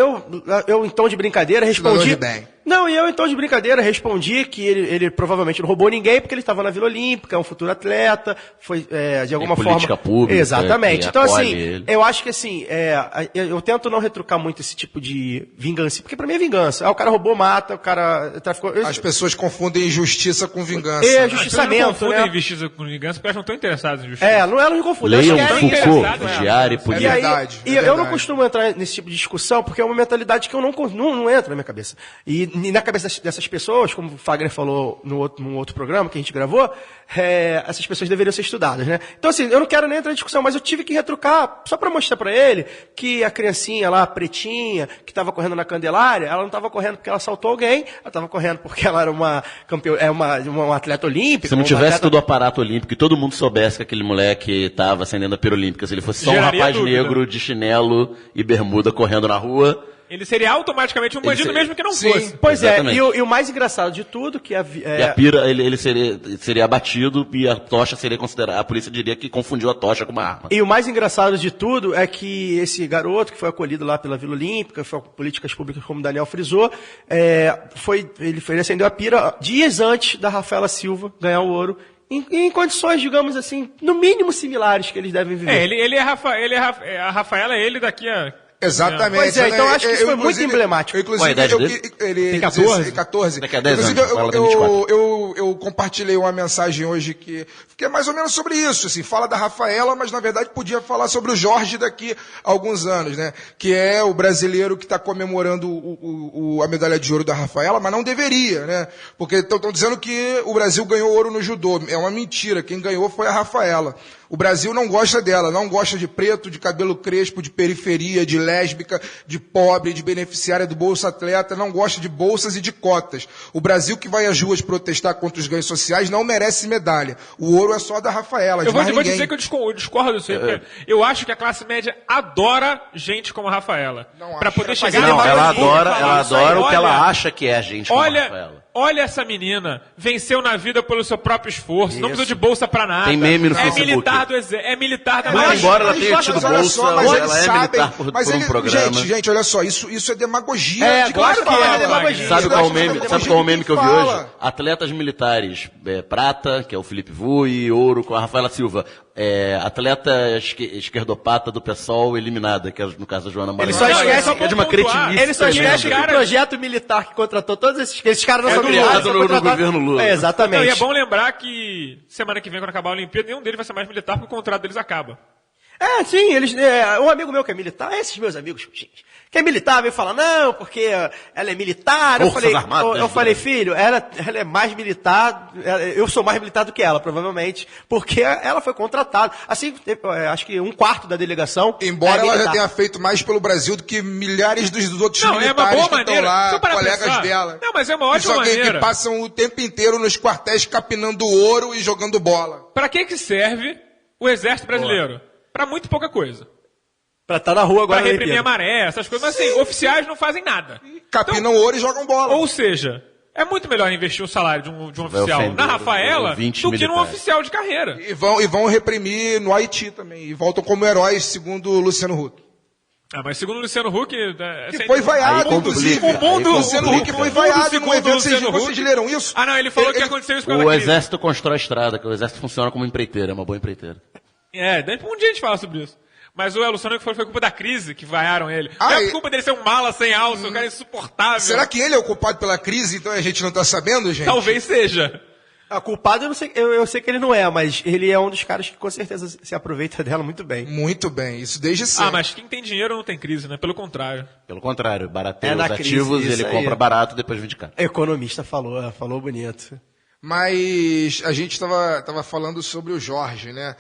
em tom de brincadeira, respondi... Não, e eu, então, de brincadeira, respondi que ele provavelmente não roubou ninguém, porque ele estava na Vila Olímpica, é um futuro atleta, foi, de alguma forma... política pública. Exatamente. Que Então, acolhe assim, ele. eu acho que, assim, eu tento não retrucar muito esse tipo de vingança, porque pra mim é vingança. O cara roubou, mata, o cara traficou... As pessoas confundem justiça com vingança. É, né? As pessoas não justiçamento, confundem né? justiça com vingança, porque elas não estão interessadas em justiça. Não, elas não confundem. Leiam elas querem- Foucault, interessado, né? Diário e E Política. aí, verdade, e é eu não verdade. costumo entrar nesse tipo de discussão, porque é uma mentalidade que eu não entra na minha cabeça. E na cabeça dessas pessoas, como o Fagner falou num outro programa que a gente gravou, essas pessoas deveriam ser estudadas, né? Então, assim, eu não quero nem entrar em discussão, mas eu tive que retrucar, só para mostrar para ele que a criancinha lá, pretinha, que estava correndo na Candelária, ela não estava correndo porque ela assaltou alguém, ela estava correndo porque ela era uma atleta olímpica. Se não uma tivesse atleta- todo o aparato olímpico e todo mundo soubesse que aquele moleque estava acendendo a pira olímpica, se ele fosse só um Geraria rapaz dúvida. negro de chinelo e bermuda correndo na rua, Ele seria automaticamente um bandido seria- mesmo que não Sim. fosse. Pois Exatamente. e o mais engraçado de tudo, que e a pira, ele seria abatido e a tocha seria considerada, a polícia diria que confundiu a tocha com uma arma. E o mais engraçado de tudo é que esse garoto, que foi acolhido lá pela Vila Olímpica, foi políticas públicas, como o Daniel frisou, ele acendeu a pira dias antes da Rafaela Silva ganhar o ouro, em condições, digamos assim, no mínimo similares que eles devem viver. A Rafaela é ele daqui a... Exatamente. Pois é, então né? acho que isso foi muito inclusive- emblemático. Inclusive, Qual a idade eu, dele? ele Tem 14? 14. Daqui a 10 Inclusive, anos, ela tem 24. eu compartilhei uma mensagem hoje que é mais ou menos sobre isso. Assim, fala da Rafaela, mas na verdade podia falar sobre o Jorge daqui a alguns anos, né? Que é o brasileiro que está comemorando a medalha de ouro da Rafaela, mas não deveria, né? Porque estão dizendo que o Brasil ganhou ouro no judô. É uma mentira. Quem ganhou foi a Rafaela. O Brasil não gosta dela, não gosta de preto, de cabelo crespo, de periferia, de lésbica, de pobre, de beneficiária do Bolsa Atleta, não gosta de bolsas e de cotas. O Brasil que vai às ruas protestar contra os ganhos sociais não merece medalha. O ouro é só da Rafaela, de Eu vou, mais vou ninguém. dizer que eu discordo disso aí, porque eu acho que a classe média adora gente como a Rafaela. Não Pra acho. poder Mas chegar ele Não, vai ela fazer adora, falar ela isso aí. adora o que ela Olha, acha que é a gente como a Rafaela. Olha essa menina, venceu na vida pelo seu próprio esforço, não precisou de bolsa pra nada. Tem meme no é Facebook. militar do é militar da Muito Marinha. embora ela Mas tenha tido olha bolsa, só, mas eles ela é sabem, militar por um programa. Gente, olha só, isso é demagogia. É, de claro quem que é fala. demagogia. Sabe qual é o Demagogia meme, de sabe qual é o meme que eu vi quem hoje? fala. Atletas militares, prata, que é o Felipe Vu, e ouro com a Rafaela Silva. Atleta esquerdopata do PSOL eliminada, que é no caso da Joana Maria. Ele só esquece que é de uma pontuar. cretinice. Ele só tremenda. esquece que o projeto militar que contratou todos esses caras não É são criado militares, são no contratados- governo Lula. Exatamente. Não, e é bom lembrar que semana que vem, quando acabar a Olimpíada, nenhum deles vai ser mais militar, porque o contrato deles acaba. Sim, um amigo meu que é militar, esses meus amigos, gente, que é militar, veio falar, não, porque ela é militar. Forças Armadas, Eu falei, filho, ela é mais militar, eu sou mais militar do que ela, provavelmente, porque ela foi contratada. Assim, acho que 1/4 da delegação. Embora é ela já militar. tenha feito mais pelo Brasil do que milhares dos outros Não, é uma militares boa que estão maneira. lá, Só para colegas pensar. dela. Não, mas é uma ótima que maneira. passam o tempo inteiro nos quartéis capinando ouro e jogando bola. Pra que serve o exército brasileiro? Pra muito pouca coisa. Pra estar na rua Pra agora. na reprimir a Olimpíada. maré, essas coisas. Mas assim, oficiais não fazem nada. Capinam ouro e jogam bola. Ou seja, é muito melhor investir o salário de um oficial ofender na Rafaela do 20 que num militares. oficial de carreira. E vão reprimir no Haiti também. E voltam como heróis, segundo o Luciano Huck. Mas segundo o Luciano Huck... Que foi vaiado, Aí inclusive. complica, O aí Luciano complica. Huck foi vaiado Segundo num evento. Luciano Vocês Huck- leram isso? Ah, não, ele falou que aconteceu isso com a O crise. exército constrói estrada, que o exército funciona como empreiteira, é uma boa empreiteira. Daí um dia a gente fala sobre isso. Mas o Luciano Huck foi culpa da crise que vaiaram ele. Ah, não é e- culpa dele ser um mala sem alça, o cara é insuportável. Será que ele é o culpado pela crise, então a gente não tá sabendo, gente? Talvez seja. A culpado eu sei que ele não é, mas ele é um dos caras que com certeza se aproveita dela muito bem. Muito bem, isso desde sempre. Mas quem tem dinheiro não tem crise, né? Pelo contrário. Pelo contrário, barateia É na os crise, ativos, isso ele aí. compra barato, depois vende caro. Economista falou bonito. Mas a gente tava falando sobre o Jorge, né?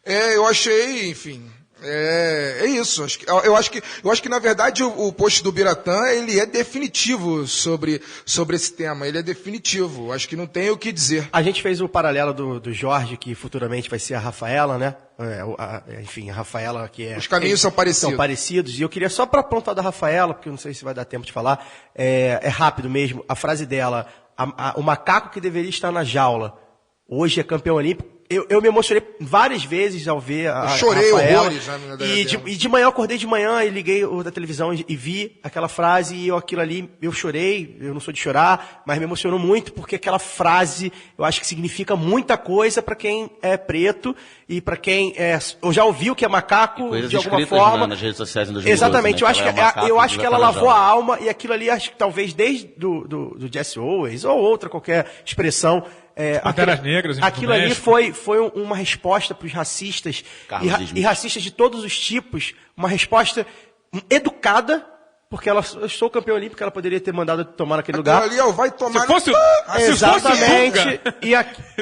Eu achei, enfim... É isso. Eu acho que na verdade o post do Biratã ele é definitivo sobre esse tema. Ele é definitivo. Acho que não tem o que dizer. A gente fez o paralelo do Jorge, que futuramente vai ser a Rafaela, né? Enfim, a Rafaela que é... Os caminhos são parecidos. São parecidos. E eu queria só para apontar da Rafaela, porque eu não sei se vai dar tempo de falar, é rápido mesmo, a frase dela, o macaco que deveria estar na jaula, hoje é campeão olímpico. eu me emocionei várias vezes ao ver a chorei Rafaela. horrores na minha E de manhã, eu acordei de manhã e liguei o da televisão e vi aquela frase e aquilo ali, eu chorei, eu não sou de chorar, mas me emocionou muito porque aquela frase, eu acho que significa muita coisa para quem é preto e para quem ou já ouviu que é macaco Coisas de alguma escritas, forma. Nas redes sociais em 2012, Exatamente, né? eu acho que ela lavou a alma e aquilo ali, acho que talvez desde do Jesse Owens ou outra qualquer expressão. Panteras Negras, em aquilo ali México. foi uma resposta para os racistas Carlos e racistas de todos os tipos, uma resposta educada, porque eu sou campeã olímpica, ela poderia ter mandado tomar naquele lugar. Ali, vai tomar... Se fosse Exatamente.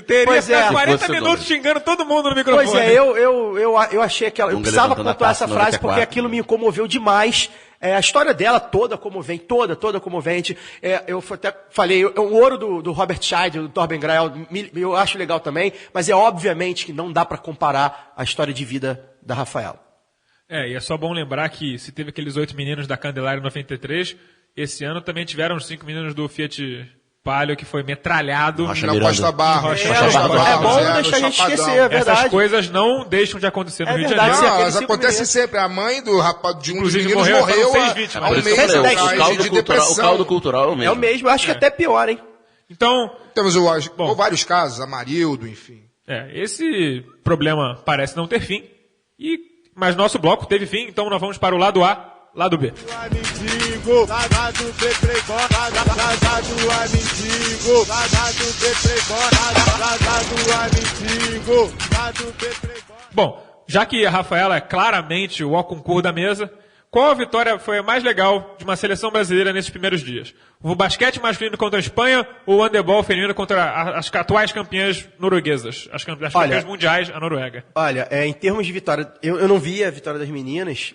teria Pois é. ficado 40 fosse minutos Dunga. xingando todo mundo no microfone. Pois é, eu achei que eu Dunga precisava levantando a pontuar taça essa frase 94, porque aquilo me comoveu demais. A história dela toda comovente, toda comovente. Eu até falei, o ouro do Robert Scheid, do Torben Grael, eu acho legal também, mas é obviamente que não dá para comparar a história de vida da Rafaela. E é só bom lembrar que se teve aqueles 8 meninos da Candelária 93, esse ano também tiveram os 5 meninos do Fiat Palio que foi metralhado. Rocha Na Miranda. Costa Barros. É bom não deixar a gente esquecer, é verdade. Essas coisas não deixam de acontecer no É Rio de verdade, Janeiro. Não, aqueles elas 5 acontecem meninos. sempre. A mãe do rapaz de um dos Inclusive, meninos morreu, morreu foram 6 vítimas. ao Por isso mês que eu falei, de O caldo cultural, depressão. o caldo cultural é o mesmo. É o mesmo, eu acho que até pior, hein? Então, Temos vários casos, Amarildo, enfim. esse problema parece não ter fim, mas nosso bloco teve fim, então nós vamos para o lado A, lado B. Bom, já que a Rafaela é claramente o concurso da mesa, qual a vitória foi a mais legal de uma seleção brasileira nesses primeiros dias? O basquete masculino contra a Espanha ou o handebol feminino contra as atuais campeãs norueguesas? As campeãs mundiais, a Noruega. Olha, em termos de vitória, eu não vi a vitória das meninas.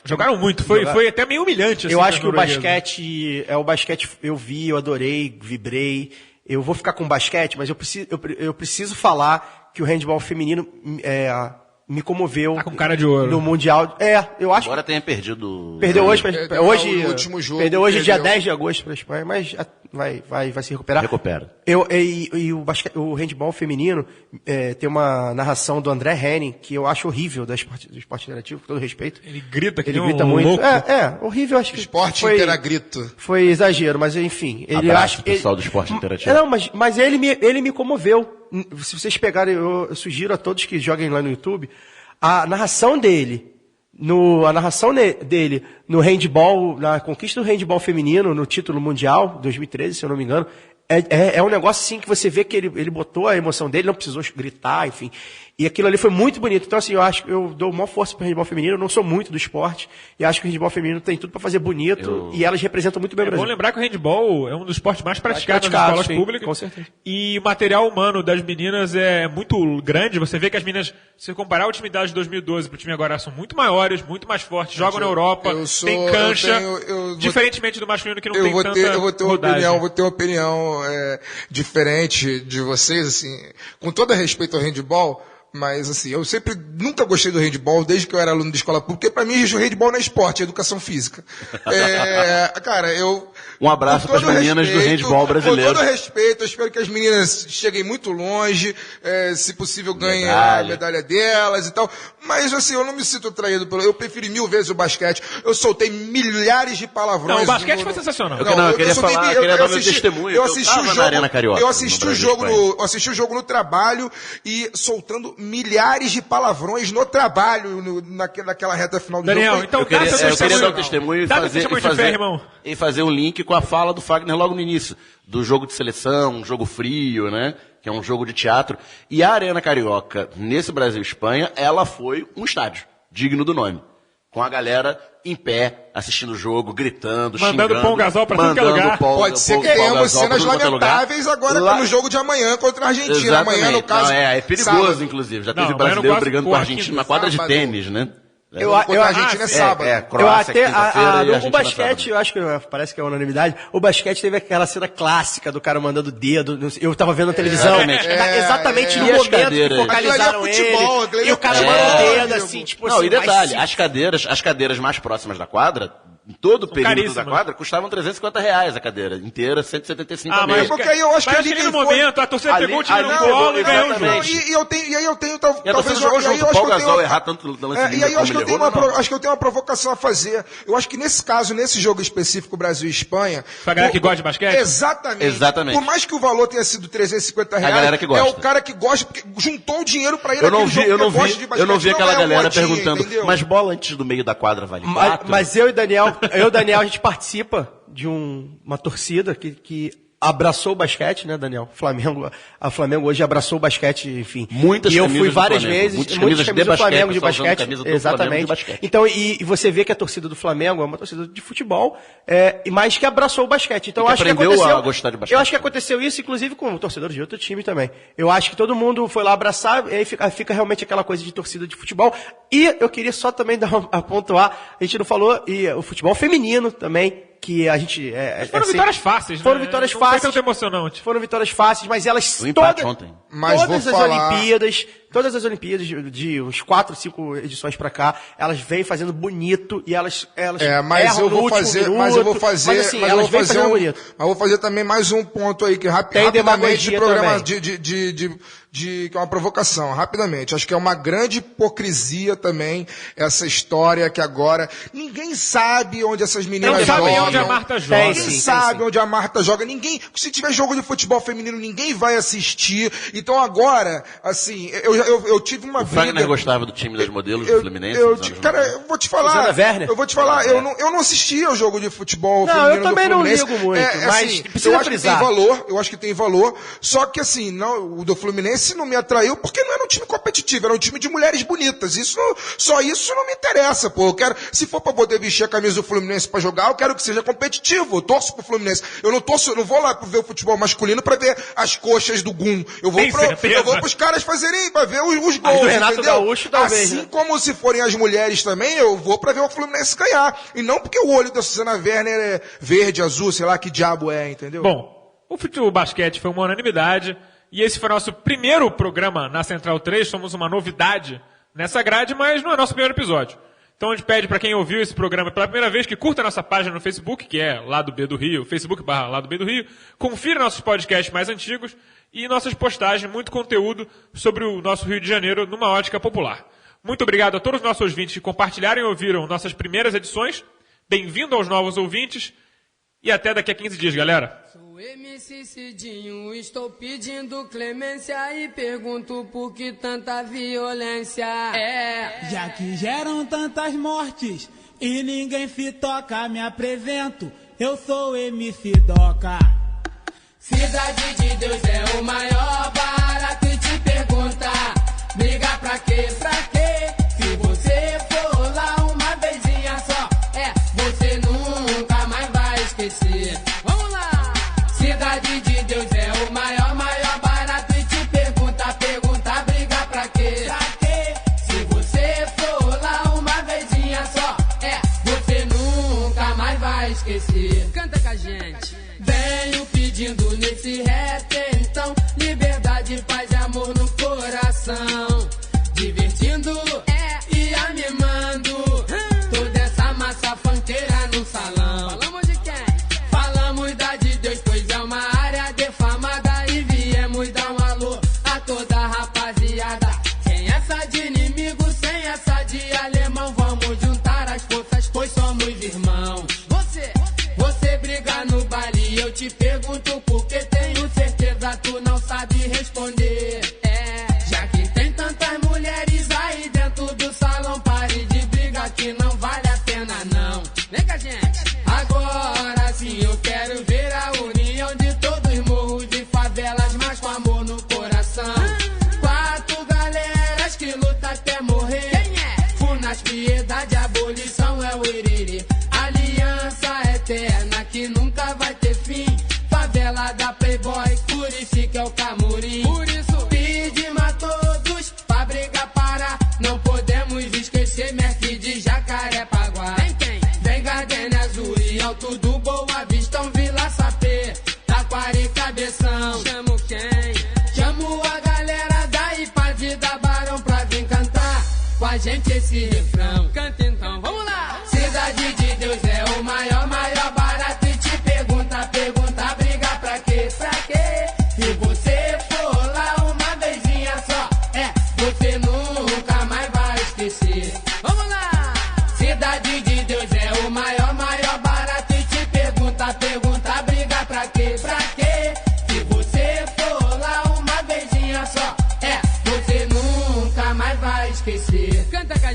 Jogaram muito, foi até meio humilhante. Assim, Eu acho que para as o basquete eu vi, eu adorei, vibrei. Eu vou ficar com o basquete, mas eu preciso falar que o handebol feminino me comoveu. Tá com cara de ouro. No Mundial. Eu acho Agora tenha perdido. Perdeu hoje, o último jogo, perdeu hoje, dia perdeu. 10 de agosto para a Espanha, mas vai se recuperar. Recupera. O handebol feminino tem uma narração do André Henning, que eu acho horrível do esporte interativo, com todo respeito. Ele grita que Ele nem grita um muito. louco. Horrível, acho que Esporte Interagrito. foi exagero, mas enfim. Ele Abraço, acha, pessoal do esporte interativo. Não, mas ele me comoveu. Se vocês pegarem, eu sugiro a todos que joguem lá no YouTube, a narração dele no handball, na conquista do handball feminino, no título mundial, 2013, se eu não me engano, é um negócio assim que você vê que ele botou a emoção dele, não precisou gritar, enfim. E aquilo ali foi muito bonito. Então, assim, eu acho que eu dou maior força pro handball feminino, eu não sou muito do esporte, e acho que o handball feminino tem tudo para fazer bonito, e elas representam muito bem o É bom Brasil. lembrar que o handball é um dos esportes mais praticados nas Praticado, escolas sim, públicas. com certeza. E o material humano das meninas é muito grande. Você vê que as meninas, se comparar o time delas de 2012 pro time agora, são muito maiores, muito mais fortes, jogam na Europa, tem cancha, diferentemente do masculino que não tem tanta Eu vou ter uma rodagem. opinião diferente de vocês, assim, com todo respeito ao handball. Mas, assim, eu nunca gostei do handball, desde que eu era aluno de escola pública, porque pra mim o handball não é esporte, é educação física. Cara, Um abraço para as meninas do handball brasileiro. Com todo respeito, eu espero que as meninas cheguem muito longe, se possível ganhem a medalha delas e tal. Mas, assim, eu não me sinto atraído pelo... Eu prefiro 1000 vezes o basquete. Eu soltei milhares de palavrões. Não, o basquete foi sensacional. Eu queria dar meu testemunho. Eu assisti o jogo na Arena Carioca. Eu assisti o jogo no trabalho e soltando milhares de palavrões no trabalho, naquela reta final do Daniel, jogo. então Eu queria dar o testemunho. testemunho Dá teu testemunho de fé, irmão. e fazer um link com a fala do Fagner logo no início, do jogo de seleção, um jogo frio, né? Que é um jogo de teatro. E a Arena Carioca, nesse Brasil-Espanha, ela foi um estádio, digno do nome. Com a galera em pé, assistindo o jogo, gritando, mandando xingando. Pão Gasol pra tudo que é lugar. Pode ser que tenhamos cenas lamentáveis agora no jogo de amanhã contra a Argentina. Exatamente. Amanhã, no caso. É perigoso, sábado. inclusive. Já Não, teve amanhã brasileiro no brigando caso, com a Argentina na quadra de sábado. tênis, né? Contra a Argentina é sábado. Croácia, quinta-feira e o Argentina basquete, sábado. eu acho que parece que é unanimidade. O basquete teve aquela cena clássica do cara mandando o dedo. Eu tava vendo na televisão. Exatamente no E as momento que cadeiras? focalizaram Aquilo ali é futebol, aquilo ali ele. é E o cara futebol, mandou o dedo amigo. assim, tipo Não, assim. e detalhe, mas as cadeiras mais próximas da quadra em todo o período caríssimas. da quadra, custavam R$350 a cadeira inteira, 175 Ah, a mas meia. porque aí eu acho que mas ali no quem foi- momento, a torcida Ali- pegou o time no ali colo e pegou, ganhou o jogo. exatamente. E aí eu tenho E a torcida talvez jogou e aí junto, eu o acho Paul que eu tenho Gasol errar tanto no lance livre e aí eu como acho que ele eu tenho errou, acho que eu tenho uma provocação a fazer. Eu acho que nesse caso, nesse jogo específico Brasil e Espanha, Pra galera que gosta de basquete? Exatamente. Por mais que o valor tenha sido R$350, A galera que gosta. é o cara que gosta, porque juntou o dinheiro pra ir Eu não naquele vi, jogo eu não porque gosta de vi, basquete, eu não vi aquela é galera modinha, perguntando, entendeu? mas bola antes do meio da quadra vale 4? Mas eu e o Daniel, de uma torcida que abraçou o basquete, né, Daniel? A Flamengo hoje abraçou o basquete, enfim. Muitas e eu camisas fui do várias Flamengo, vezes, muitas muitas camisas de camisas do Flamengo de basquete, basquete. camisa do Flamengo de Exatamente. basquete. Então, e você vê que a torcida do Flamengo é uma torcida de futebol, mas que abraçou o basquete. Então, E que acho que aprendeu aconteceu, a gostar de basquete. eu acho que aconteceu isso, inclusive, com torcedores de outro time também. Eu acho que todo mundo foi lá abraçar, e aí fica realmente aquela coisa de torcida de futebol. E eu queria só também a pontuar, a gente não falou, e o futebol feminino também, que a gente... Foram vitórias fáceis, né? Foram vitórias Não fáceis. foi tanto emocionante. Foram vitórias fáceis, mas elas O empate ontem. Mas todas vou as falar- Olimpíadas de uns 4, 5 edições pra cá, elas vêm fazendo bonito e elas Mas erram eu no vou último fazer, minuto, mas eu vou fazer, mas, assim, mas eu elas vou vêm fazer fazendo um, bonito. mas eu vou fazer também mais um ponto aí que Tem rapidamente de demagogia programa também. que é uma provocação, rapidamente. Acho que é uma grande hipocrisia também essa história que agora ninguém sabe onde essas meninas Não sabem jogam. onde a Marta joga. Tem, Ninguém sim, sabe sim. onde a Marta joga. Ninguém, se tiver jogo de futebol feminino, ninguém vai assistir. Então agora, assim, eu tive uma O Fagner briga. gostava do time das modelos do Fluminense. nos anos Cara, 90. eu vou te falar. Susana Werner. Eu vou te falar, eu não assisti ao jogo de futebol Não, feminino eu também do não Fluminense. ligo muito, mas precisa eu acho frisar. que tem valor, eu acho que tem valor. Só que assim, não, o do Fluminense não me atraiu porque não era um time competitivo, era um time de mulheres bonitas. Só isso não me interessa, pô. Eu quero, se for pra poder vestir a camisa do Fluminense pra jogar, eu quero que seja competitivo. Eu torço pro Fluminense. Eu não vou lá ver o futebol masculino pra ver as coxas do Gum. Eu Tem certeza? vou pros caras fazerem, pra ver os As gols, do Renato entendeu? Gaúcho, talvez, Assim né? como se forem as mulheres também, eu vou pra ver o Fluminense ganhar. E não porque o olho da Susana Werner é verde, azul, sei lá que diabo é, entendeu? Bom, o basquete foi uma unanimidade e esse foi nosso primeiro programa na Central 3. Somos uma novidade nessa grade, mas não é nosso primeiro episódio. Então a gente pede para quem ouviu esse programa pela primeira vez que curta a nossa página no Facebook, que é Lado B do Rio, Facebook/Lado B do Rio. Confira nossos podcasts mais antigos e nossas postagens, muito conteúdo sobre o nosso Rio de Janeiro numa ótica popular. Muito obrigado a todos os nossos ouvintes que compartilharam e ouviram nossas primeiras edições. Bem-vindo aos novos ouvintes e até daqui a 15 dias, galera. Sou MC Cidinho, estou pedindo clemência e pergunto por que tanta violência. Já que geram tantas mortes e ninguém se toca, me apresento, eu sou MC Doca. Cidade de Deus é o maior barato e te pergunta, briga pra quê, pra quê? Se você for lá uma vezinha só, você nunca mais vai esquecer. Vamos lá! Cidade de Deus é o maior barato e te pergunta, briga pra quê? Pra quê? Se você for lá uma vezinha só, você nunca mais vai esquecer. Canta com a gente. Venho pedindo nesse rap, então, liberdade, paz e amor no coração. Divertindo e animando toda essa massa funkeira no salão. Falamos de quem? Falamos da de Deus, pois é uma área defamada e viemos dar um alô a toda a rapaziada. Sem essa de inimigo, sem essa de alemão, vamos juntar as forças, pois somos irmãos. Você briga no baile, eu te pergunto porque tenho certeza tu não sabe responder. Já que tem tantas mulheres aí dentro do salão, pare de briga que não vale a pena não. Vem com a gente. Agora sim eu quero ver a união de todos os morros de favelas, mas com amor no coração. 4 galeras que lutam até morrer. Quem é? Funas, piedade, abolição é o iriri. Aliança eterna que nunca vai ter fim. Favela da Playboy, por isso que é o Camurim. Por isso pedimos a todos pra brigar parar. Não podemos esquecer Merck de Jacarepaguá. Vem Gardenia Azul e Alto do Boa Vista, Vila Sapê, Taquari, Cabeção. Chamo quem? Chamo a galera da Ipaz e da Barão pra vir cantar com a gente esse refrão. Canta então, vamos lá! Cidade de Deus é o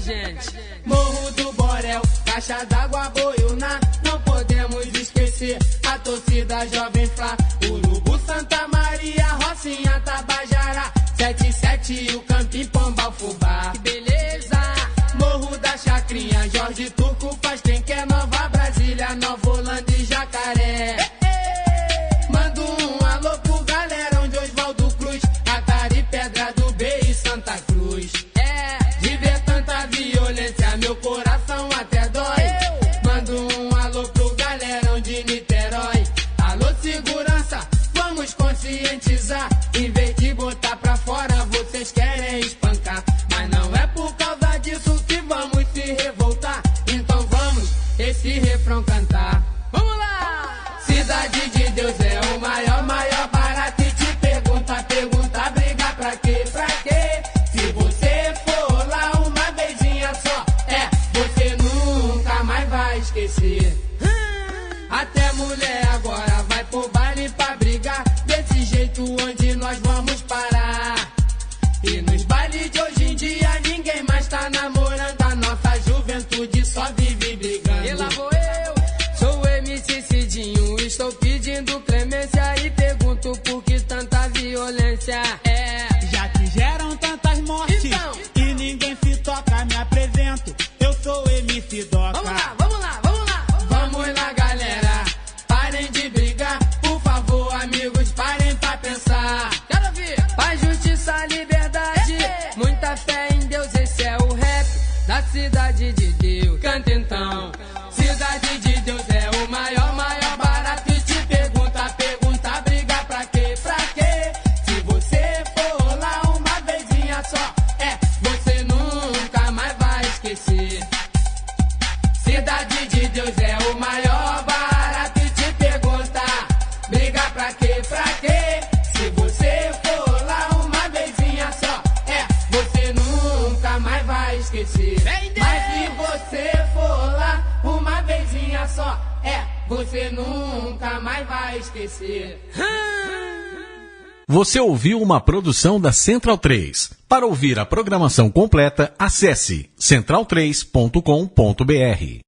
gente. Morro do Borel, caixa d'água, Boiuná. Não podemos esquecer a torcida Jovem Flá. Urubu, Santa Maria, Rocinha, Tabajara. 77 e o Campim, Pombal, Fubá. Que beleza! Morro da Chacrinha, Jorge Turco faz quem quer. Nova Brasília, Nova Holanda e Jacaré. Mando um alô pro galerão de Oswaldo Cruz, Atari, Pedra do B e Santa Cruz. De ver tanta violência, meu coração até dói. Mando um alô pro galerão de Niterói. Alô, segurança, vamos conscientizar. Em vez de botar pra fora, vocês querem espancar. Mas não é por causa disso que vamos se revoltar. Então vamos esse refrão cantar. Vamos lá! Cidade de Deus é o maior, maior barato. E te pergunta, briga pra quê, pra quê? Se você for lá uma vezinha só, você nunca mais vai esquecer. Até mulher agora vai pro baile pra brigar. Desse jeito onde nós vamos parar. E nos bailes de hoje em dia ninguém mais tá namorando. A nossa juventude só vive brigando. E lá vou eu, sou o MC Cidinho. Estou pedindo clemência e pergunto por que tanta violência. Já tiveram tantas mortes Então. e ninguém se toca, me apresento. Eu sou o MC Doca. Vamos lá, vamos lá, vamos lá. Vamos lá, galera. Parem de brigar, por favor, amigos, parem pra pensar. Quero ouvir. Paz, justiça, liberdade. Muita fé em Deus, esse é o rap da cidade de Deus. Canta então. Cidade de Deus é o maior, maior barato. E te pergunta, briga pra quê, pra quê? Se você for lá uma vezinha só, você nunca mais vai esquecer. Cidade de Deus é o maior barato. E te pergunta, briga pra quê, pra quê? Se você for lá uma vezinha só, você nunca mais vai esquecer. Mas se você for lá uma vezinha só, você nunca mais vai esquecer. Você ouviu uma produção da Central 3. Para ouvir a programação completa, acesse central3.com.br.